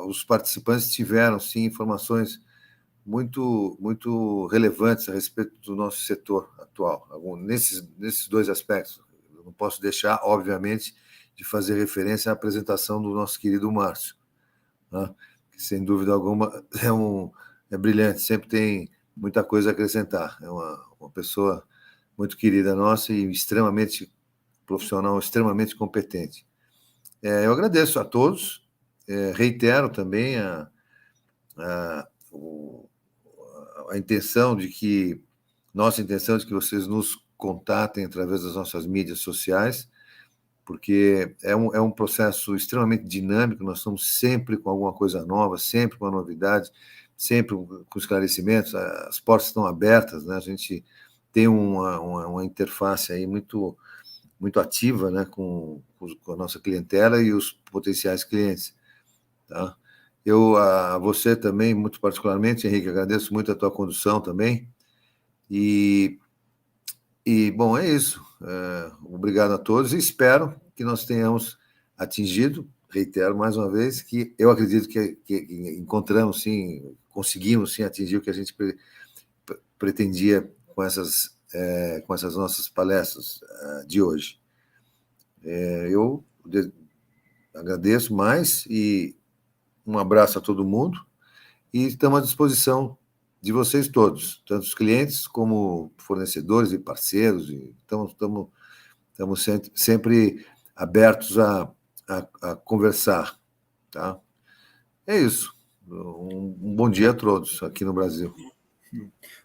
os participantes tiveram, sim, informações muito relevantes a respeito do nosso setor atual, nesses dois aspectos. Eu não posso deixar, obviamente, de fazer referência à apresentação do nosso querido Márcio, né, que, sem dúvida alguma, é brilhante, sempre tem muita coisa a acrescentar. É uma pessoa muito querida nossa e extremamente profissional, extremamente competente. Eu agradeço a todos, reitero também a nossa intenção de que vocês nos contatem através das nossas mídias sociais, porque é um processo extremamente dinâmico, nós estamos sempre com alguma coisa nova, sempre com uma novidade, sempre com esclarecimentos, as portas estão abertas, né? A gente tem uma interface aí muito ativa, né, com a nossa clientela e os potenciais clientes. Tá? Eu, a você também, muito particularmente, Henrique, agradeço muito a tua condução também. E bom, é isso. Obrigado a todos e espero que nós tenhamos atingido, reitero mais uma vez, que eu acredito que encontramos, sim, conseguimos, sim, atingir o que a gente pretendia com essas nossas palestras de hoje. Eu agradeço mais e um abraço a todo mundo e estamos à disposição de vocês todos, tanto os clientes como fornecedores e parceiros. Estamos sempre abertos a conversar. Tá? É isso. Um bom dia a todos aqui no Brasil.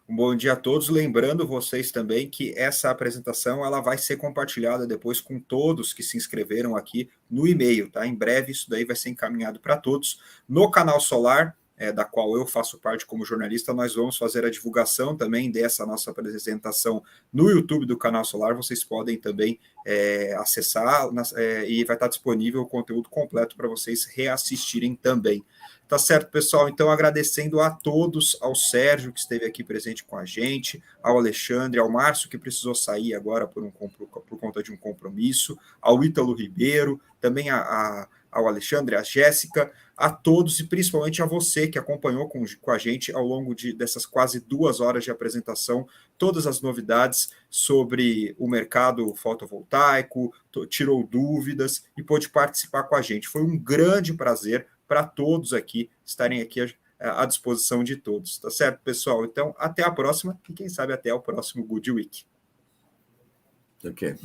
Um bom dia a todos, lembrando vocês também que essa apresentação ela vai ser compartilhada depois com todos que se inscreveram aqui no e-mail, tá? Em breve isso daí vai ser encaminhado para todos. No Canal Solar, da qual eu faço parte como jornalista, nós vamos fazer a divulgação também dessa nossa apresentação no YouTube do Canal Solar, vocês podem também acessar e vai estar disponível o conteúdo completo para vocês reassistirem também. Tá certo, pessoal? Então, agradecendo a todos, ao Sérgio, que esteve aqui presente com a gente, ao Alexandre, ao Márcio, que precisou sair agora por conta de um compromisso, ao Ítalo Ribeiro, também ao Alexandre, à Jéssica, a todos e principalmente a você que acompanhou com a gente ao longo dessas quase 2 horas de apresentação, todas as novidades sobre o mercado fotovoltaico, tirou dúvidas e pôde participar com a gente. Foi um grande prazer para todos aqui estarem aqui à disposição de todos. Tá certo, pessoal? Então, até a próxima e quem sabe até o próximo Good Week. Ok.